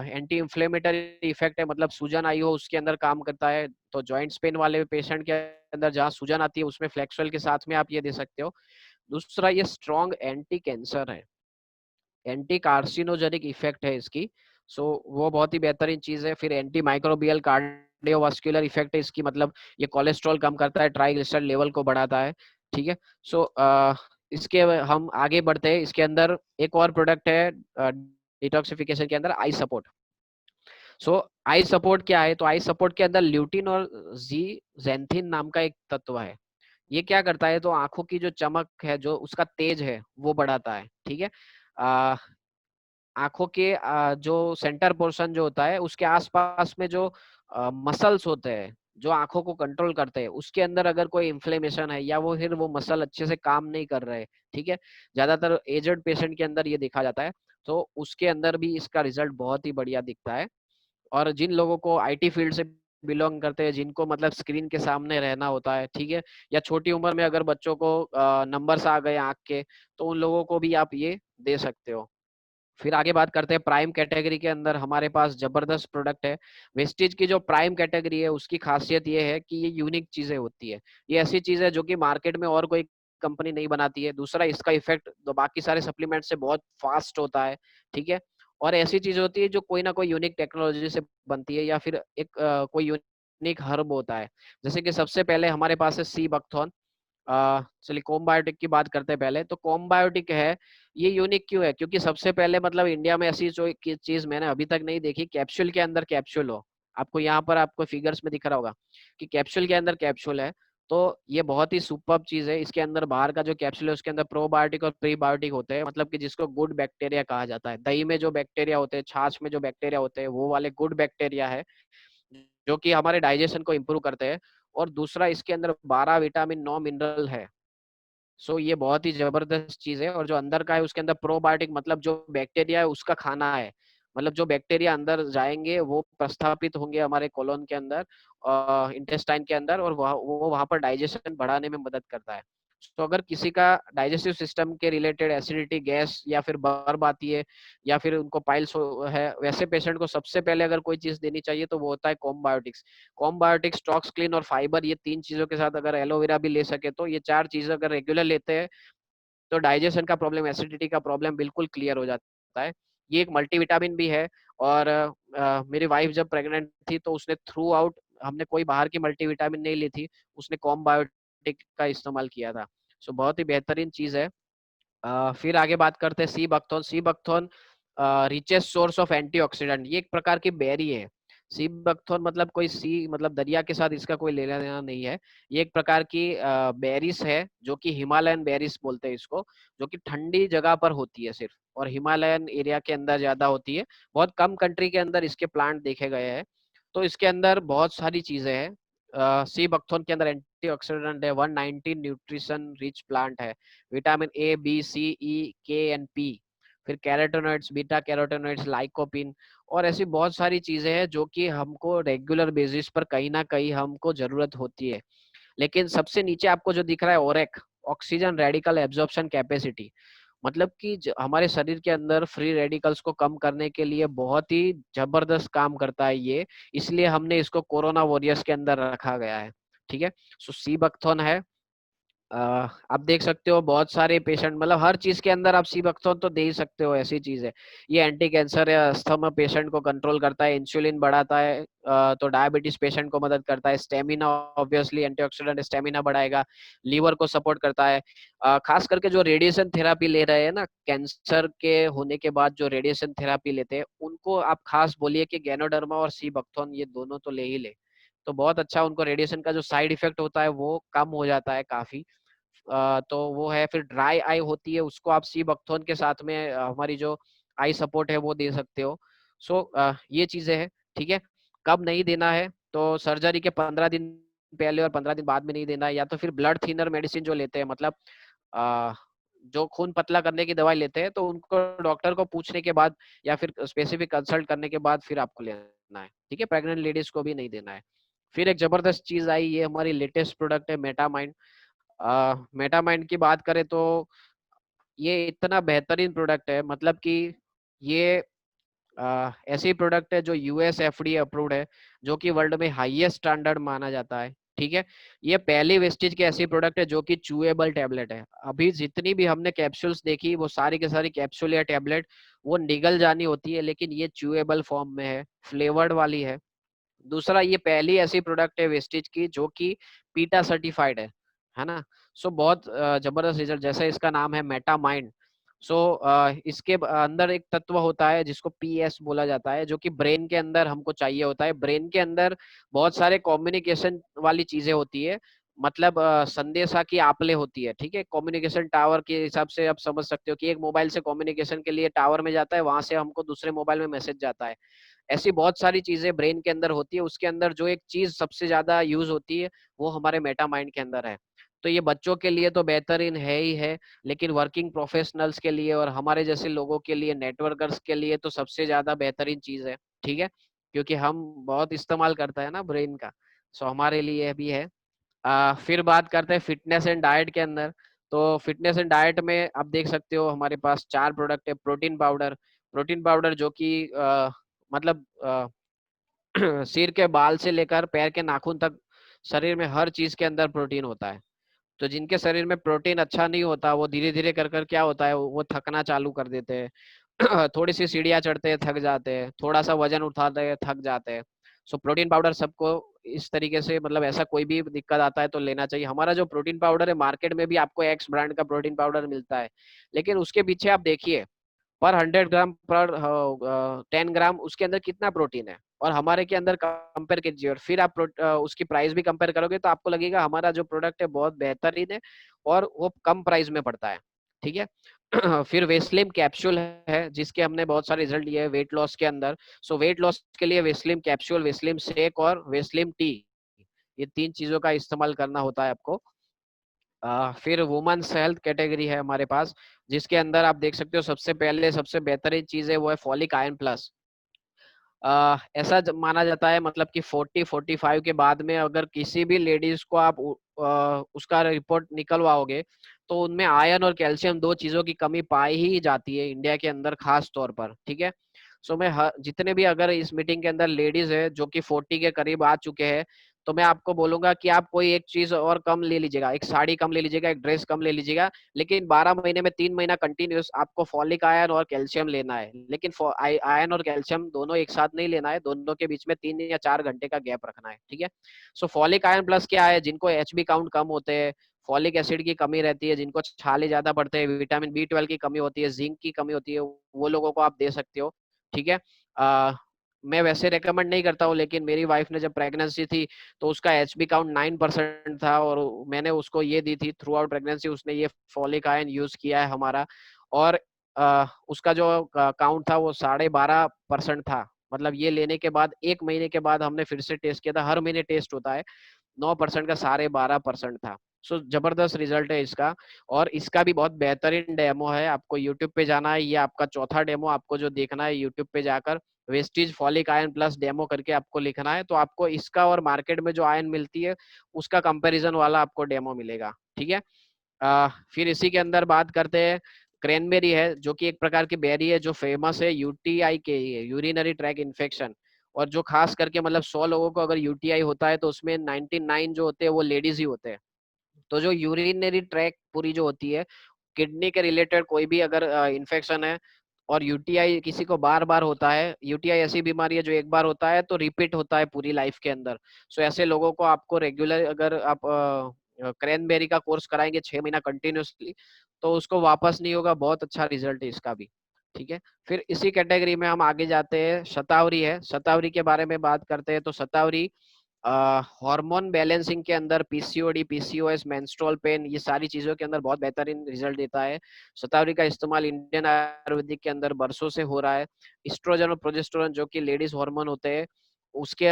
एंटी इंफ्लेमेटरी इफेक्ट है, मतलब सूजन आई हो उसके अंदर काम करता है। तो जॉइंट्स पेन वाले पेशेंट के अंदर जहाँ सूजन आती है उसमें फ्लेक्सुअल के साथ में आप ये दे सकते हो। दूसरा, ये स्ट्रॉन्ग एंटी कैंसर है, एंटी कार्सिनोजेनिक इफेक्ट है इसकी। वो बहुत ही बेहतरीन चीज है। फिर एंटी माइक्रोबियल कार्डियोवास्कुलर इफेक्ट है इसकी, मतलब ये कोलेस्ट्रॉल कम करता है, ट्राइग्लिसराइड लेवल को बढ़ाता है, ठीक है। सो इसके हम आगे बढ़ते हैं, इसके अंदर एक और प्रोडक्ट है डिटॉक्सिफिकेशन के अंदर, I support. So I support क्या है? तो आई सपोर्ट के अंदर ल्यूटिन और जी जेंथिन नाम का एक तत्व है। ये क्या करता है? तो आंखों की जो चमक है, जो उसका तेज है, वो बढ़ाता है। ठीक है। आ, आंखों के जो सेंटर पोर्शन जो होता है, उसके आसपास में जो मसल्स होते हैं जो आंखों को कंट्रोल करते हैं, उसके अंदर अगर कोई इन्फ्लेमेशन है या वो फिर वो मसल अच्छे से काम नहीं कर रहे, ठीक है, ज्यादातर एजड पेशेंट के अंदर ये देखा जाता है, तो उसके अंदर भी इसका रिजल्ट बहुत ही बढ़िया दिखता है। और जिन लोगों को आईटी फील्ड से बिलोंग करते हैं, जिनको मतलब स्क्रीन के सामने रहना होता है, ठीक है, या छोटी उम्र में अगर बच्चों को नंबर्स आ गए आंख के, तो उन लोगों को भी आप ये दे सकते हो। फिर आगे बात करते हैं प्राइम कैटेगरी के अंदर हमारे पास जबरदस्त प्रोडक्ट है। वेस्टीज की जो प्राइम कैटेगरी है, उसकी खासियत ये है कि ये यूनिक चीजें होती है। ये ऐसी चीज है जो कि मार्केट में और कोई कंपनी नहीं बनाती है। दूसरा, इसका इफेक्ट तो बाकी सारे सप्लीमेंट से बहुत फास्ट होता है। ठीक है। और ऐसी चीज होती है जो कोई ना कोई यूनिक टेक्नोलॉजी से बनती है, या फिर एक कोई यूनिक हर्ब होता है। जैसे कि सबसे पहले हमारे पास है सी बकथॉर्न। चलिए कोम्बायोटिक की बात करते हैं पहले। तो कोम्बायोटिक है, ये यूनिक क्यों है? क्योंकि सबसे पहले मतलब इंडिया में ऐसी जो चीज मैंने अभी तक नहीं देखी, कैप्सूल के अंदर कैप्सूल हो। आपको यहाँ पर आपको फिगर्स में दिख रहा होगा कि कैप्सूल के अंदर कैप्सूल है। तो ये बहुत ही सुपर्ब चीज है। इसके अंदर बाहर का जो कैप्सूल है, उसके अंदर प्रोबायोटिक और प्रीबायोटिक होते हैं, मतलब कि जिसको गुड बैक्टीरिया कहा जाता है। दही में जो बैक्टीरिया होते हैं, छाछ में जो बैक्टीरिया होते हैं, वो वाले गुड बैक्टीरिया है, जो कि हमारे डाइजेशन को इम्प्रूव करते हैं। और दूसरा, इसके अंदर 12 विटामिन 9 मिनरल है। सो ये बहुत ही जबरदस्त चीज है। और जो अंदर का है, उसके अंदर प्रोबायोटिक, मतलब जो बैक्टीरिया है उसका खाना है। मतलब जो बैक्टीरिया अंदर जाएंगे वो प्रस्थापित होंगे हमारे कोलोन के अंदर, इंटेस्टाइन के अंदर, और वो वहां पर डाइजेशन बढ़ाने में मदद करता है। तो अगर किसी का डाइजेस्टिव सिस्टम के रिलेटेड एसिडिटी, गैस या फिर बर्ब आती है, या फिर उनको पाइल्स है, वैसे पेशेंट को सबसे पहले अगर कोई चीज देनी चाहिए तो वो होता है कॉम्बायोटिक्स। कॉम्बायोटिक्स, टॉक्स क्लीन और फाइबर, ये 3 चीजों के साथ अगर एलोवेरा भी ले सके, तो ये 4 चीजें अगर रेगुलर लेते हैं, तो डाइजेशन का प्रॉब्लम, एसिडिटी का प्रॉब्लम बिल्कुल क्लियर हो जाता है। ये एक मल्टीविटामिन भी है। और मेरी वाइफ जब प्रेग्नेंट थी, तो उसने थ्रू आउट, हमने कोई बाहर की मल्टीविटामिन नहीं ली थी, उसने कॉम्बायोटिक का इस्तेमाल किया था। सो बहुत ही बेहतरीन चीज है। फिर आगे बात करते हैं sea buckthorn. Sea buckthorn richest source of antioxidant, ये एक प्रकार की बेरी है। सी बकथॉर्न मतलब कोई सी मतलब दरिया के साथ इसका कोई लेना देना नहीं है। ये एक प्रकार की बेरिस है, जो कि हिमालयन बेरिस बोलते हैं इसको, जो कि ठंडी जगह पर होती है सिर्फ, और हिमालयन एरिया के अंदर ज्यादा होती है। बहुत कम कंट्री के अंदर इसके प्लांट देखे गए हैं। तो इसके अंदर बहुत सारी चीजें हैं। सी बकथॉर्न के अंदर एंटीऑक्सीडेंट है, 190 न्यूट्रिशन रिच प्लांट है, विटामिन ए, बी, सी, ई, के एंड पी, फिर कैरोटीनॉइड्स, बीटा कैरोटीनॉइड्स, लाइकोपिन, और ऐसी बहुत सारी चीजें हैं जो कि हमको रेगुलर बेसिस पर कहीं ना कहीं हमको जरूरत होती है। लेकिन सबसे नीचे आपको जो दिख रहा है ओरेक, ऑक्सीजन रेडिकल एब्जॉर्प्शन कैपेसिटी, मतलब कि हमारे शरीर के अंदर फ्री रेडिकल्स को कम करने के लिए बहुत ही जबरदस्त काम करता है ये। इसलिए हमने इसको कोरोना वॉरियर्स के अंदर रखा गया है। ठीक है। सो सी बकथॉर्न है। आप देख सकते हो बहुत सारे पेशेंट, मतलब हर चीज के अंदर आप सीबैक्थोन तो दे ही सकते हो, ऐसी चीज है। ये एंटी कैंसर या अस्थमा पेशेंट को कंट्रोल करता है, इंसुलिन बढ़ाता है, तो डायबिटीज पेशेंट को मदद करता है, स्टेमिना, ऑब्वियसली एंटीऑक्सीडेंट स्टेमिना बढ़ाएगा, लीवर को सपोर्ट करता है। खास करके जो रेडिएशन थेरापी ले रहे हैं ना, कैंसर के होने के बाद जो रेडिएशन थेरापी लेते हैं, उनको आप खास बोलिए कि गैनोडर्मा और सीबैक्थोन ये दोनों तो ले ही ले, तो बहुत अच्छा उनको रेडिएशन का जो साइड इफेक्ट होता है वो कम हो जाता है काफी। तो वो है। फिर ड्राई आई होती है, उसको आप सी बकथोन के साथ में हमारी जो आई सपोर्ट है वो दे सकते हो। सो ये चीजें हैं। ठीक है। कब नहीं देना है? तो सर्जरी के 15 दिन पहले और 15 दिन बाद में नहीं देना है, या तो फिर ब्लड थिनर मेडिसिन जो लेते हैं, मतलब अ, जो खून पतला करने की दवाई लेते हैं, तो उनको डॉक्टर को पूछने के बाद या फिर स्पेसिफिक कंसल्ट करने के बाद फिर आपको लेना है। ठीक है। प्रेग्नेंट लेडीज को भी नहीं देना है। फिर एक जबरदस्त चीज आई, ये हमारी लेटेस्ट प्रोडक्ट है मेटामाइंड। मेटामाइंड की बात करें तो ये इतना बेहतरीन प्रोडक्ट है, मतलब कि ये ऐसी प्रोडक्ट है जो यूएस एफडीए अप्रूव्ड है, जो कि वर्ल्ड में हाईएस्ट स्टैंडर्ड माना जाता है। ठीक है। ये पहली वेस्टेज की ऐसी प्रोडक्ट है जो कि चूएबल टैबलेट है। अभी जितनी भी हमने कैप्सूल्स देखी, वो सारी के सारी कैप्सूल या टैबलेट वो निगल जानी होती है, लेकिन ये चूएबल फॉर्म में है, फ्लेवर्ड वाली है। दूसरा, ये पहली ऐसी प्रोडक्ट है वेस्टेज की जो कि पीटा सर्टिफाइड है ना। सो बहुत जबरदस्त रिजल्ट, जैसे इसका नाम है मेटामाइंड। सो इसके अंदर एक तत्व होता है जिसको पीएस बोला जाता है, जो कि ब्रेन के अंदर हमको चाहिए होता है। ब्रेन के अंदर बहुत सारे कम्युनिकेशन वाली चीजें होती है, मतलब संदेशा की आपले होती है, ठीक है। कम्युनिकेशन टावर के हिसाब से आप समझ सकते हो कि एक मोबाइल से कम्युनिकेशन के लिए टावर में जाता है, वहां से हमको दूसरे मोबाइल में मैसेज जाता है। ऐसी बहुत सारी चीजें ब्रेन के अंदर होती है। उसके अंदर जो एक चीज सबसे ज्यादा यूज होती है वो हमारे मेटा माइंड के अंदर है। तो ये बच्चों के लिए तो बेहतरीन है ही है, लेकिन वर्किंग प्रोफेशनल्स के लिए और हमारे जैसे लोगों के लिए, नेटवर्कर्स के लिए तो सबसे ज्यादा बेहतरीन चीज है, ठीक है। क्योंकि हम बहुत इस्तेमाल करते हैं ना ब्रेन का, सो हमारे लिए भी है। फिर बात करते हैं फिटनेस एंड डाइट के अंदर। तो फिटनेस एंड डाइट में आप देख सकते हो हमारे पास 4 प्रोडक्ट है। प्रोटीन पाउडर, प्रोटीन पाउडर जो कि मतलब सिर के बाल से लेकर पैर के नाखून तक शरीर में हर चीज के अंदर प्रोटीन होता है। तो जिनके शरीर में प्रोटीन अच्छा नहीं होता, वो धीरे धीरे कर कर क्या होता है, वो थकना चालू कर देते हैं। थोड़ी सी सीढ़ियाँ चढ़ते हैं थक जाते हैं, थोड़ा सा वजन उठाते हैं थक जाते हैं। सो प्रोटीन पाउडर सबको इस तरीके से, मतलब ऐसा कोई भी दिक्कत आता है तो लेना चाहिए। हमारा जो प्रोटीन पाउडर है, मार्केट में भी आपको एक्स ब्रांड का प्रोटीन पाउडर मिलता है, लेकिन उसके पीछे आप देखिए पर 100 ग्राम पर 10 ग्राम उसके अंदर कितना प्रोटीन है, और हमारे के अंदर कंपेयर कीजिए और फिर आप उसकी प्राइस भी कंपेयर करोगे तो आपको लगेगा हमारा जो प्रोडक्ट है बहुत बेहतरीन है और वो कम प्राइस में पड़ता है, ठीक है। फिर वेस्लिम कैप्सूल है, जिसके हमने बहुत सारे रिजल्ट लिए हैं वेट लॉस के अंदर। सो वेट लॉस के लिए वेस्लिम कैप्सूल, वेस्लिम शेक और वेस्लिम टी, ये 3 चीजों का इस्तेमाल करना होता है आपको। फिर वुमेन्स हेल्थ कैटेगरी है हमारे पास, जिसके अंदर आप देख सकते हो सबसे पहले सबसे बेहतरीन चीज है वो है फॉलिक आयरन प्लस। ऐसा माना जाता है, मतलब कि 40-45 के बाद में अगर किसी भी लेडीज को आप उसका रिपोर्ट निकलवाओगे तो उनमें आयरन और कैल्शियम, 2 चीजों की कमी पाई ही जाती है इंडिया के अंदर खास तौर पर, ठीक है। सो मैं जितने भी अगर इस मीटिंग के अंदर लेडीज है जो कि 40 के करीब आ चुके हैं, तो मैं आपको बोलूंगा कि आप कोई एक चीज और कम ले लीजिएगा, एक साड़ी कम ले लीजिएगा, एक ड्रेस कम ले लीजिएगा, लेकिन 12 महीने में 3 महीना कंटिन्यूस आपको फॉलिक आयरन और कैल्शियम लेना है। लेकिन आयरन और कैल्शियम दोनों एक साथ नहीं लेना है, दोनों के बीच में 3 या 4 घंटे का गैप रखना है, ठीक है। सो फॉलिक आयरन प्लस क्या है, जिनको एचबी काउंट कम होते हैं, फॉलिक एसिड की कमी रहती है, जिनको छाले ज्यादा पड़ते हैं, विटामिन बी 12 की कमी होती है, जिंक की कमी होती है, वो लोगों को आप दे सकते हो, ठीक है। मैं वैसे रेकमेंड नहीं करता हूँ, लेकिन मेरी वाइफ ने जब प्रेगनेंसी थी तो उसका एचबी काउंट 9% था और मैंने उसको ये दी थी थ्रू आउट प्रेगनेंसी, उसने ये फॉलिक आयन यूज किया है हमारा। और उसका जो काउंट था वो 12.5% था। मतलब ये लेने के बाद 1 महीने के बाद हमने फिर से टेस्ट किया था, हर महीने टेस्ट होता है, 9% का 12.5% था। सो जबरदस्त रिजल्ट है इसका। और इसका भी बहुत बेहतरीन डेमो है, आपको यूट्यूब पे जाना है, ये आपका चौथा डेमो आपको जो देखना है यूट्यूब पे जाकर, Vestige folic ion plus demo करके आपको लिखना है, तो आपको इसका और मार्केट में जो आयन मिलती है उसका कंपैरिजन वाला आपको डेमो मिलेगा, ठीक है। फिर इसी के अंदर बात करते हैं, क्रैनबेरी है जो कि एक प्रकार की बेरी है जो फेमस है यूटीआई के लिए, यूरिनरी ट्रैक इन्फेक्शन। और जो खास करके मतलब 100 लोगों को अगर यूटीआई होता है तो उसमें 99 जो होते हैं वो लेडीज ही होते हैं। तो जो यूरिनरी ट्रैक पूरी जो होती है, किडनी के रिलेटेड कोई भी अगर इन्फेक्शन है और यूटीआई किसी को बार बार होता है, यूटीआई ऐसी बीमारी है जो एक बार होता है तो रिपीट होता है पूरी लाइफ के अंदर। सो ऐसे लोगों को आपको रेगुलर अगर आप क्रैनबेरी का कोर्स कराएंगे 6 महीना कंटिन्यूसली, तो उसको वापस नहीं होगा, बहुत अच्छा रिजल्ट है इसका भी, ठीक है। फिर इसी कैटेगरी में हम आगे जाते हैं, शतावरी है। शतावरी के बारे में बात करते हैं तो शतावरी हार्मोन बैलेंसिंग के अंदर, पीसीओडी, पीसीओएस, मेंस्ट्रुअल पेन, ये सारी चीजों के अंदर बहुत बेहतरीन रिजल्ट देता है। शतावरी का इस्तेमाल इंडियन आयुर्वेदिक के अंदर बरसों से हो रहा है। इस्ट्रोजन और प्रोजेस्टेरोन जो कि लेडीज हार्मोन होते हैं, उसके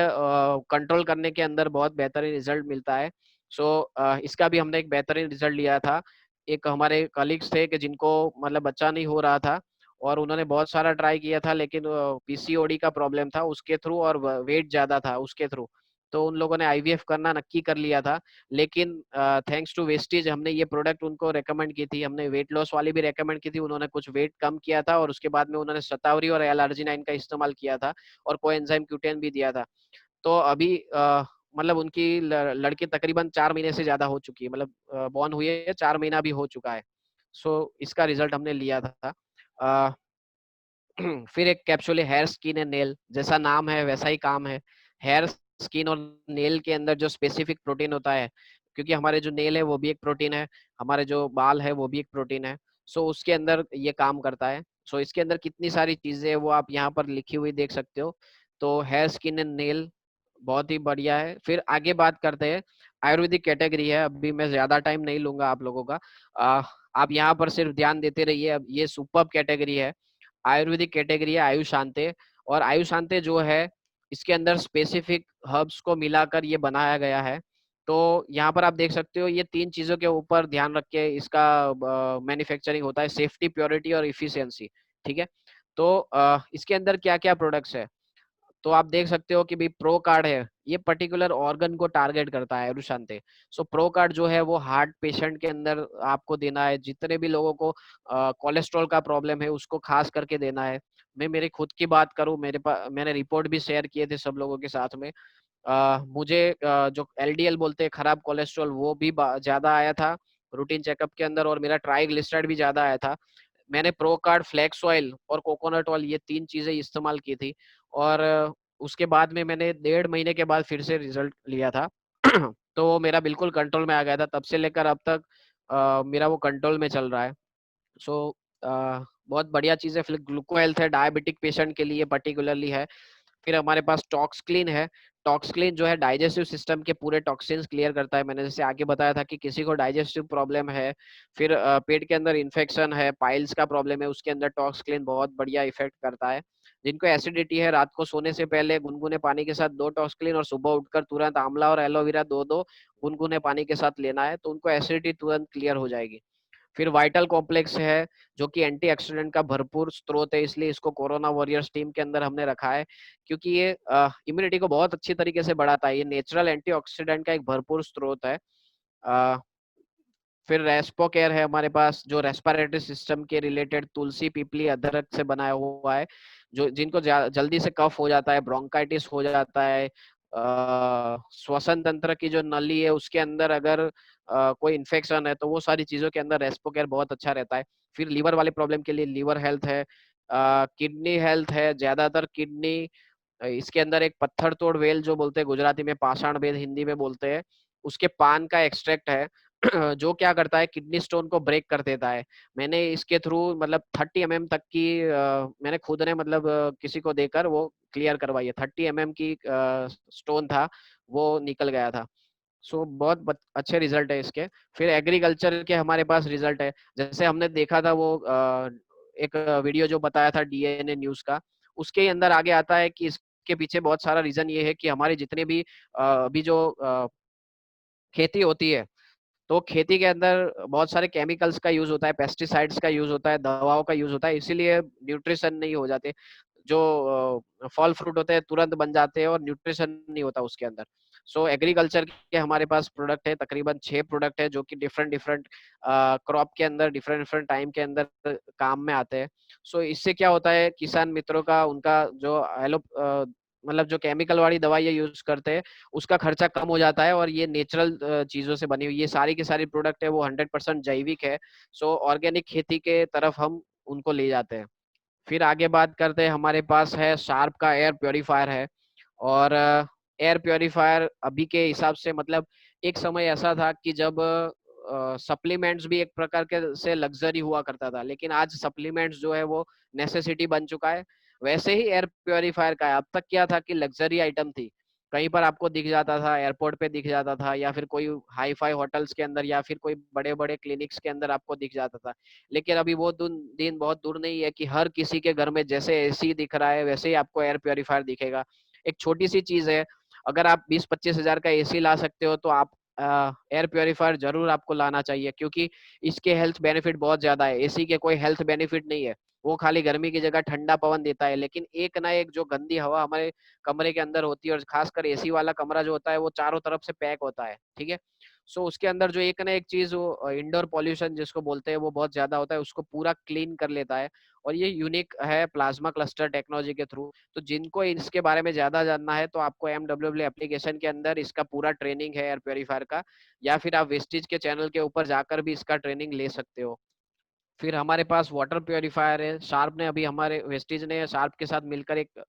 कंट्रोल करने के अंदर बहुत बेहतरीन रिजल्ट मिलता है। सो इसका भी हमने एक बेहतरीन रिजल्ट लिया था। एक हमारे कलीग्स थे कि जिनको मतलब बच्चा नहीं हो रहा था और उन्होंने बहुत सारा ट्राई किया था, लेकिन पीसीओडी का प्रॉब्लम था उसके थ्रू और वेट ज्यादा था उसके थ्रू, तो उन लोगों ने आईवीएफ करना नक्की कर लिया था। लेकिन थैंक्स टू वेस्टीज हमने ये प्रोडक्ट उनको रेकमेंड की थी, हमने वेट लॉस वाली भी रेकमेंड की थी, उन्होंने कुछ वेट कम किया था और उसके बाद में उन्होंने शतावरी और एल-आर्जिनाइन का इस्तेमाल किया था और कोएंजाइम क्यूटेन भी दिया था। तो अभी मतलब उनकी लड़की तकरीबन 4 महीने से ज्यादा हो चुकी है, मतलब बॉर्न हुई है, 4 महीना भी हो चुका है। सो इसका रिजल्ट हमने लिया था। अ, फिर एक कैप्सूल है हेयर स्किन एंड नेल, जैसा नाम है वैसा ही काम है। हेयर स्किन और नेल के अंदर जो स्पेसिफिक प्रोटीन होता है, क्योंकि हमारे जो नेल है वो भी एक प्रोटीन है, हमारे जो बाल है वो भी एक प्रोटीन है। सो उसके अंदर ये काम करता है। सो इसके अंदर कितनी सारी चीजें है वो आप यहाँ पर लिखी हुई देख सकते हो। तो हेयर, स्किन एंड नेल बहुत ही बढ़िया है। फिर आगे बात करते हैं, आयुर्वेदिक कैटेगरी है, अभी मैं ज्यादा टाइम नहीं लूंगा आप लोगों का। आप यहाँ पर सिर्फ ध्यान देते रहिए। अब ये सुपर्ब कैटेगरी है, आयुर्वेदिक कैटेगरी है आयुशांते। और आयुशांते जो है इसके अंदर स्पेसिफिक हर्ब्स को मिलाकर ये बनाया गया है। तो यहाँ पर आप देख सकते हो ये तीन चीजों के ऊपर ध्यान रख के इसका मैन्युफैक्चरिंग होता है, सेफ्टी, प्योरिटी और इफिशियंसी। ठीक है। तो इसके अंदर क्या क्या प्रोडक्ट्स है, तो आप देख सकते हो कि भाई प्रो कार्ड है, ये पर्टिकुलर ऑर्गन को टारगेट करता है रुशांते। सो प्रो कार्ड जो है वो हार्ट पेशेंट के अंदर आपको देना है, जितने भी लोगों को कोलेस्ट्रॉल का प्रॉब्लम है उसको खास करके देना है। मैं मेरी खुद की बात करूं, मेरे पास मैंने रिपोर्ट भी शेयर किए थे सब लोगों के साथ में। मुझे जो एलडीएल बोलते हैं खराब कोलेस्ट्रॉल वो भी ज्यादा आया था रूटीन चेकअप के अंदर, और मेरा ट्राइग्लिसराइड भी ज्यादा आया था। मैंने प्रो कार्ड, फ्लैक्स ऑयल और कोकोनट ऑयल ये तीन चीजें इस्तेमाल की थी। और उसके बाद में मैंने 1.5 महीने के बाद फिर से रिजल्ट लिया था। तो वो मेरा बिल्कुल कंट्रोल में आ गया था, तब से लेकर अब तक मेरा वो कंट्रोल में चल रहा है। सो बहुत बढ़िया चीज़ है। फिर ग्लूको हेल्थ है, डायबिटिक पेशेंट के लिए पर्टिकुलरली है। फिर हमारे पास टॉक्स क्लीन है। टॉक्स क्लीन जो है डाइजेस्टिव सिस्टम के पूरे टॉक्सिन्स क्लियर करता है। मैंने जैसे आगे बताया था कि किसी को डाइजेस्टिव प्रॉब्लम है, फिर पेट के अंदर इन्फेक्शन है, पाइल्स का प्रॉब्लम है, उसके अंदर टॉक्स क्लीन बहुत बढ़िया इफेक्ट करता है। जिनको एसिडिटी है, रात को सोने से पहले गुनगुने पानी के साथ 2 टॉक्स क्लीन और सुबह उठकर तुरंत आंवला और एलोवेरा दो दो गुनगुने पानी के साथ लेना है, तो उनको एसिडिटी तुरंत क्लियर हो जाएगी। फिर वाइटल कॉम्प्लेक्स है जो कि एंटीऑक्सीडेंट का भरपूर स्रोत है, इसलिए इसको कोरोना वॉरियर्स टीम के अंदर हमने रखा है, क्योंकि ये इम्यूनिटी को बहुत अच्छी तरीके से बढ़ाता है। ये नेचुरल एंटीऑक्सीडेंट का एक भरपूर स्रोत है। अ, फिर रेस्पो केयर है हमारे पास, जो रेस्पिरेटरी सिस्टम के रिलेटेड तुलसी, पीपली, अदरक से बनाया हुआ है। जो जिनको जल्दी से कफ हो जाता है, ब्रोंकाइटिस हो जाता है, श्वसन तंत्र की जो नली है उसके अंदर अगर कोई इन्फेक्शन है, तो वो सारी चीजों के अंदर रेस्पो केयर बहुत अच्छा रहता है। फिर लीवर वाले प्रॉब्लम के लिए लीवर हेल्थ है। किडनी हेल्थ है, ज्यादातर किडनी, इसके अंदर एक पत्थर तोड़ वेल जो बोलते हैं गुजराती में, पाषाण वेद हिंदी में बोलते हैं, उसके पान का एक्सट्रैक्ट है। जो क्या करता है, किडनी स्टोन को ब्रेक कर देता है। मैंने इसके थ्रू मतलब 30 mm तक की मैंने खुद ने मतलब किसी को देकर वो क्लियर करवाई है। 30 mm की स्टोन था, वो निकल गया था। सो बहुत अच्छे रिजल्ट है इसके। फिर एग्रीकल्चर के हमारे पास रिजल्ट है, जैसे हमने देखा था वो एक वीडियो जो बताया था डीएनए न्यूज का, उसके अंदर आगे आता है कि इसके पीछे बहुत सारा रीजन ये है कि हमारे जितने भी अभी जो खेती होती है, तो खेती के अंदर बहुत सारे केमिकल्स का यूज होता है, पेस्टिसाइड्स का यूज होता है, दवाओं का यूज होता है, इसीलिए न्यूट्रिशन नहीं हो जाते। जो फल फ्रूट होते हैं तुरंत बन जाते हैं और न्यूट्रिशन नहीं होता उसके अंदर। सो एग्रीकल्चर के हमारे पास प्रोडक्ट है, तकरीबन 6 प्रोडक्ट है जो कि डिफरेंट डिफरेंट क्रॉप के अंदर डिफरेंट डिफरेंट टाइम के अंदर काम में आते हैं। सो इससे क्या होता है, किसान मित्रों का उनका जो एलो मतलब जो केमिकल वाली दवाइयाँ यूज करते हैं उसका खर्चा कम हो जाता है, और ये नेचुरल चीजों से बनी हुई ये सारी की सारी प्रोडक्ट है वो 100% जैविक है। सो ऑर्गेनिक खेती के तरफ हम उनको ले जाते हैं। फिर आगे बात करते हैं, हमारे पास है शार्प का एयर प्योरीफायर है। और एयर प्योरीफायर अभी के हिसाब से मतलब एक समय ऐसा था कि जब सप्लीमेंट्स भी एक प्रकार के से लग्जरी हुआ करता था, लेकिन आज सप्लीमेंट्स जो है वो नेसेसिटी बन चुका है। वैसे ही एयर प्योरीफायर का है। अब तक क्या था कि लग्जरी आइटम थी, कहीं पर आपको दिख जाता था, एयरपोर्ट पे दिख जाता था, या फिर कोई हाई फाई होटल्स के अंदर, या फिर कोई बड़े बड़े क्लिनिक्स के अंदर आपको दिख जाता था। लेकिन अभी वो दिन बहुत दूर नहीं है कि हर किसी के घर में जैसे एसी दिख रहा है वैसे ही आपको एयर प्योरीफायर दिखेगा। एक छोटी सी चीज है, अगर आप 20-25 हजार का एसी ला सकते हो तो आप एयर प्योरीफायर जरूर आपको लाना चाहिए, क्योंकि इसके हेल्थ बेनिफिट बहुत ज्यादा है। एसी के कोई हेल्थ बेनिफिट नहीं है, वो खाली गर्मी की जगह ठंडा पवन देता है, लेकिन एक ना एक जो गंदी हवा हमारे कमरे के अंदर होती है, और खासकर एसी वाला कमरा जो होता है वो चारों तरफ से पैक होता है। ठीक है। सो उसके अंदर जो एक ना एक चीज वो इंडोर पॉल्यूशन जिसको बोलते हैं वो बहुत ज्यादा होता है, उसको पूरा क्लीन कर लेता है। और ये यूनिक है प्लाज्मा क्लस्टर टेक्नोलॉजी के थ्रू। तो जिनको इसके बारे में ज्यादा जानना है तो आपको MWL एप्लीकेशन के अंदर इसका पूरा ट्रेनिंग है एयर प्योरीफायर का, या फिर आप वेस्टिज के चैनल के ऊपर जाकर भी इसका ट्रेनिंग ले सकते हो। फिर हमारे पास वाटर प्योरीफायर है, शार्प ने अभी हमारे वेस्टिज ने शार्प के साथ मिलकर एक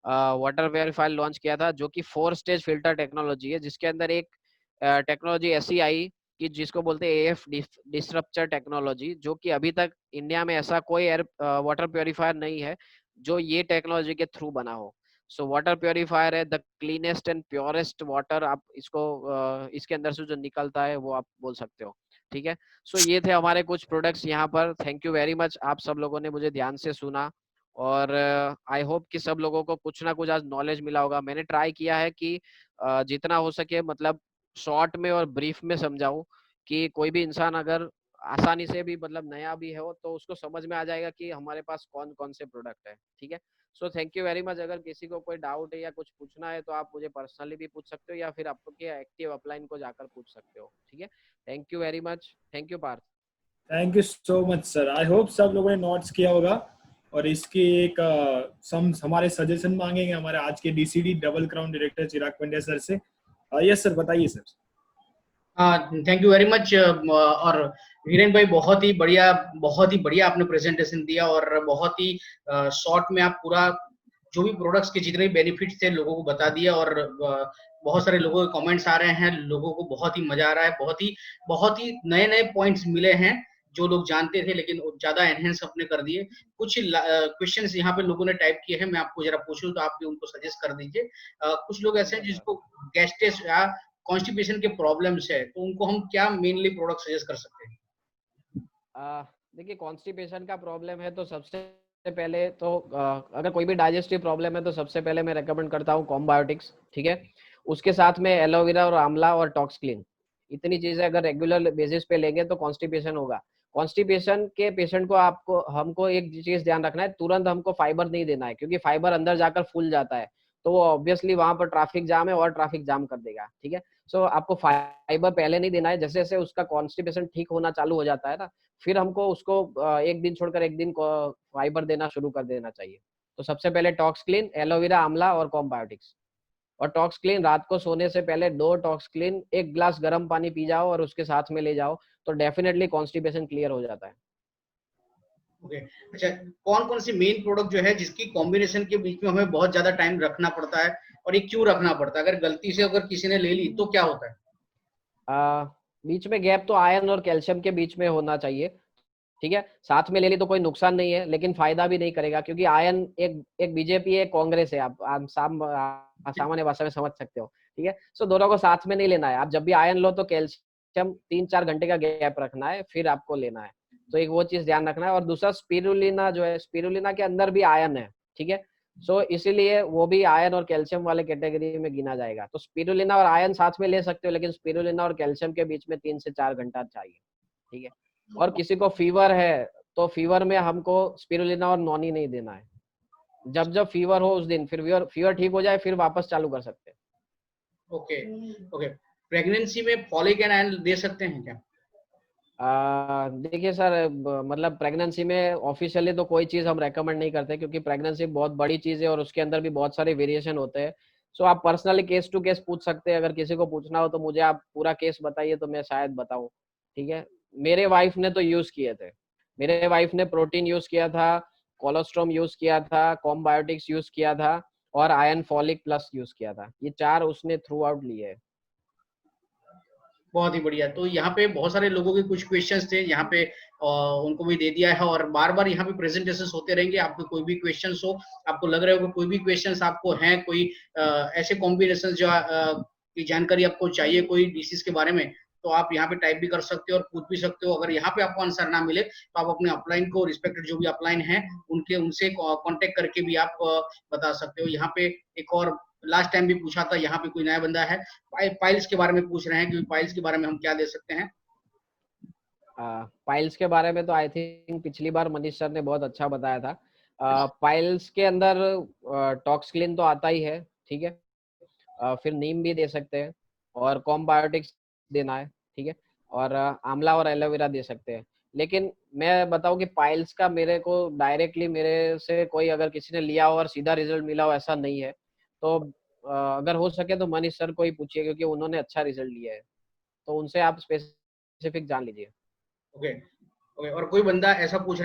वाटर प्योरीफायर लॉन्च किया था, जो कि 4 स्टेज फिल्टर टेक्नोलॉजी है, जिसके अंदर एक टेक्नोलॉजी ऐसी आई कि जिसको बोलते हैं एएफ डिस्ट्रप्टर टेक्नोलॉजी, जो कि अभी तक इंडिया में ऐसा कोई एयर वाटर प्योरीफायर नहीं है जो ये टेक्नोलॉजी के थ्रू बना हो। सो वाटर प्योरीफायर है the cleanest and purest water, आप इसको इसके अंदर से जो निकलता है वो आप बोल सकते हो। ठीक है, सो ये थे हमारे कुछ प्रोडक्ट्स यहाँ पर। थैंक यू वेरी मच, आप सब लोगों ने मुझे ध्यान से सुना, और आई होप कि सब लोगों को कुछ ना कुछ आज नॉलेज मिला होगा। मैंने ट्राई किया है कि जितना हो सके मतलब शॉर्ट में और ब्रीफ में समझाऊं, कि कोई भी इंसान अगर आसानी से भी मतलब नया भी हो तो उसको समझ में आ जाएगा कि हमारे पास कौन कौन से प्रोडक्ट है। ठीक है, so thank you very much. अगर किसी को कोई डाउट है या कुछ पूछना है तो आप मुझे पर्सनली भी पूछ सकते हो, या फिर आपके एक्टिव अपलाइन को जाकर पूछ सकते हो। ठीक है, thank you very much. Thank you Parth. Thank you so much sir. I hope सब लोगों ने नोट्स किया होगा और इसकी एक हमारे सजेशन मांगेंगे हमारे आज के डीसीडी डबल क्राउन डायरेक्टर चिराग पंड्या सर से। यस सर, बताइए sir. Thank you very much. और वीरेन भाई बहुत ही बढ़िया आपने प्रेजेंटेशन दिया, और बहुत ही शॉर्ट में आप पूरा जो भी प्रोडक्ट्स के जितने भी बेनिफिट्स थे लोगों को बता दिया। और बहुत सारे लोगों के कमेंट्स आ रहे हैं, लोगों को बहुत ही मजा आ रहा है, बहुत ही नए नए पॉइंट्स मिले हैं जो लोग जानते थे लेकिन ज्यादा एनहेंस अपने कर दिए। कुछ क्वेश्चंस यहाँ पे लोगों ने टाइप किए हैं, मैं आपको जरा पूछूं तो आप भी उनको सजेस्ट कर दीजिए। कुछ लोग ऐसे हैं जिसको गैस्ट्रिस या कॉन्स्टिपेशन के प्रॉब्लम्स है, तो उनको हम क्या मेनली प्रोडक्ट सजेस्ट कर सकते हैं? देखिए, कॉन्स्टिपेशन का प्रॉब्लम है तो सबसे पहले तो अगर कोई भी डाइजेस्टिव प्रॉब्लम है तो सबसे पहले मैं रेकमेंड करता हूँ कॉम्बायोटिक्स। ठीक है, उसके साथ में एलोवेरा और आंवला और टॉक्स क्लीन, इतनी चीजें अगर रेगुलर बेसिस पे लेंगे तो कॉन्स्टिपेशन होगा। कॉन्स्टिपेशन के पेशेंट को हमको एक चीज ध्यान रखना है, तुरंत हमको फाइबर नहीं देना है, क्योंकि फाइबर अंदर जाकर फूल जाता है तो वो ऑब्वियसली वहां पर ट्रैफिक जाम है और ट्रैफिक जाम कर देगा। ठीक है, सो आपको फाइबर पहले नहीं देना है। जैसे जैसे उसका कॉन्स्टिपेशन ठीक होना चालू हो जाता है ना, फिर हमको उसको एक दिन छोड़कर एक दिन फाइबर देना शुरू कर देना चाहिए। तो सबसे पहले टॉक्स क्लीन, एलोवेरा, आंवला और कॉम्बायोटिक्स। और टॉक्स क्लीन रात को सोने से पहले 2 टॉक्स क्लीन 1 ग्लास गर्म पानी पी जाओ और उसके साथ में ले जाओ, तो डेफिनेटली कॉन्स्टिपेशन क्लियर हो जाता है। ओके, अच्छा, कौन कौन सी मेन प्रोडक्ट जो है जिसकी कॉम्बिनेशन के बीच में हमें बहुत ज्यादा टाइम रखना पड़ता है, और ये क्यों रखना पड़ता है? अगर गलती से अगर किसी ने ले ली तो क्या होता है? बीच में गैप तो आयरन और कैल्शियम के बीच में होना चाहिए। ठीक है, साथ में ले ली तो कोई नुकसान नहीं है, लेकिन फायदा भी नहीं करेगा, क्योंकि आयन एक बीजेपी एक कांग्रेस है, आप सामान्य भाषा में समझ सकते हो। ठीक है, सो दोनों को साथ में नहीं लेना है। आप जब भी आयन लो तो कैल्शियम 3-4 घंटे का गैप रखना है, फिर आपको लेना है। तो एक वो चीज ध्यान रखना है। और दूसरा, स्पिरुलिना जो है, स्पिरुलिना के अंदर भी आयन है। ठीक है, सो इसीलिए वो भी आयन और कैल्शियम वाले कैटेगरी में गिना जाएगा। तो स्पिरुलिना और आयन साथ में ले सकते हो, लेकिन स्पिरुलिना और कैल्शियम के बीच में 3 से 4 घंटा चाहिए। ठीक है, और किसी को फीवर है तो फीवर में हमको स्पिरुलिना और नॉनी नहीं देना है। जब जब फीवर हो उस दिन, फिर फीवर ठीक हो जाए फिर वापस चालू कर सकते हैं। ओके ओके, प्रेगनेंसी में फॉलिक एंड आयरन दे सकते हैं क्या? देखिए सर, मतलब प्रेगनेंसी में ऑफिशियली तो कोई चीज हम रेकमेंड नहीं करते, क्योंकि प्रेगनेंसी बहुत बड़ी चीज है और उसके अंदर भी बहुत सारे वेरिएशन होते हैं। सो आप पर्सनली केस टू केस पूछ सकते हैं। अगर किसी को पूछना हो तो मुझे आप पूरा केस बताइए तो मैं शायद बताऊं। ठीक है, मेरे वाइफ ने तो यूज किए थे। मेरे वाइफ ने प्रोटीन यूज किया था, कोलोस्ट्रॉम यूज किया था, कॉम्बायोटिक्स यूज किया था, और आयरन फॉलिक प्लस यूज किया था। ये 4 उसने थ्रू आउट लिए है। बहुत ही बढ़िया। तो यहाँ पे बहुत सारे लोगों के कुछ क्वेश्चंस थे, यहाँ पे उनको भी दे दिया है, और बार बार यहाँ पे प्रेजेंटेशंस होते रहेंगे। आपको कोई भी क्वेश्चंस हो, आपको लग रहा हो कि कोई भी क्वेश्चंस आपको हैं, कोई ऐसे कॉम्बिनेशन जो की जानकारी आपको चाहिए कोई डिसीज के बारे में, तो आप यहाँ पे टाइप भी कर सकते हो और पूछ भी सकते हो। अगर यहाँ पे आपको आंसर ना मिले तो आप अपने अपलाइन को, रिस्पेक्टेड जो भी अपलाइन है उनसे कांटेक्ट करके भी आप बता सकते हो। यहाँ पे एक और लास्ट टाइम भी पूछा था, यहाँ पे कोई नया बंदा है, पाइल्स के बारे में पूछ रहे हैं कि पाइल्स के बारे में हम क्या दे सकते हैं? पाइल्स के बारे में तो आई थिंक पिछली बार मनीष सर ने बहुत अच्छा बताया था। पाइल्स के अंदर टॉक्स क्लीन तो आता ही है। ठीक है, फिर नीम भी दे सकते हैं, और कॉम्बायोटिक्स देना है। ठीक है, और आंवला और एलोवेरा दे सकते हैं। लेकिन मैं बताऊं कि पाइल्स का मेरे को डायरेक्टली मेरे से कोई अगर किसी ने लिया हो और सीधा रिजल्ट मिला हो, ऐसा नहीं है। तो अगर हो सके तो मनीष सर को ही पूछिए, क्योंकि उन्होंने अच्छा रिजल्ट लिया है, तो उनसे आप स्पेसिफिक जान लीजिए। ओके ओके, और कोई बंदा ऐसा पूछ रहे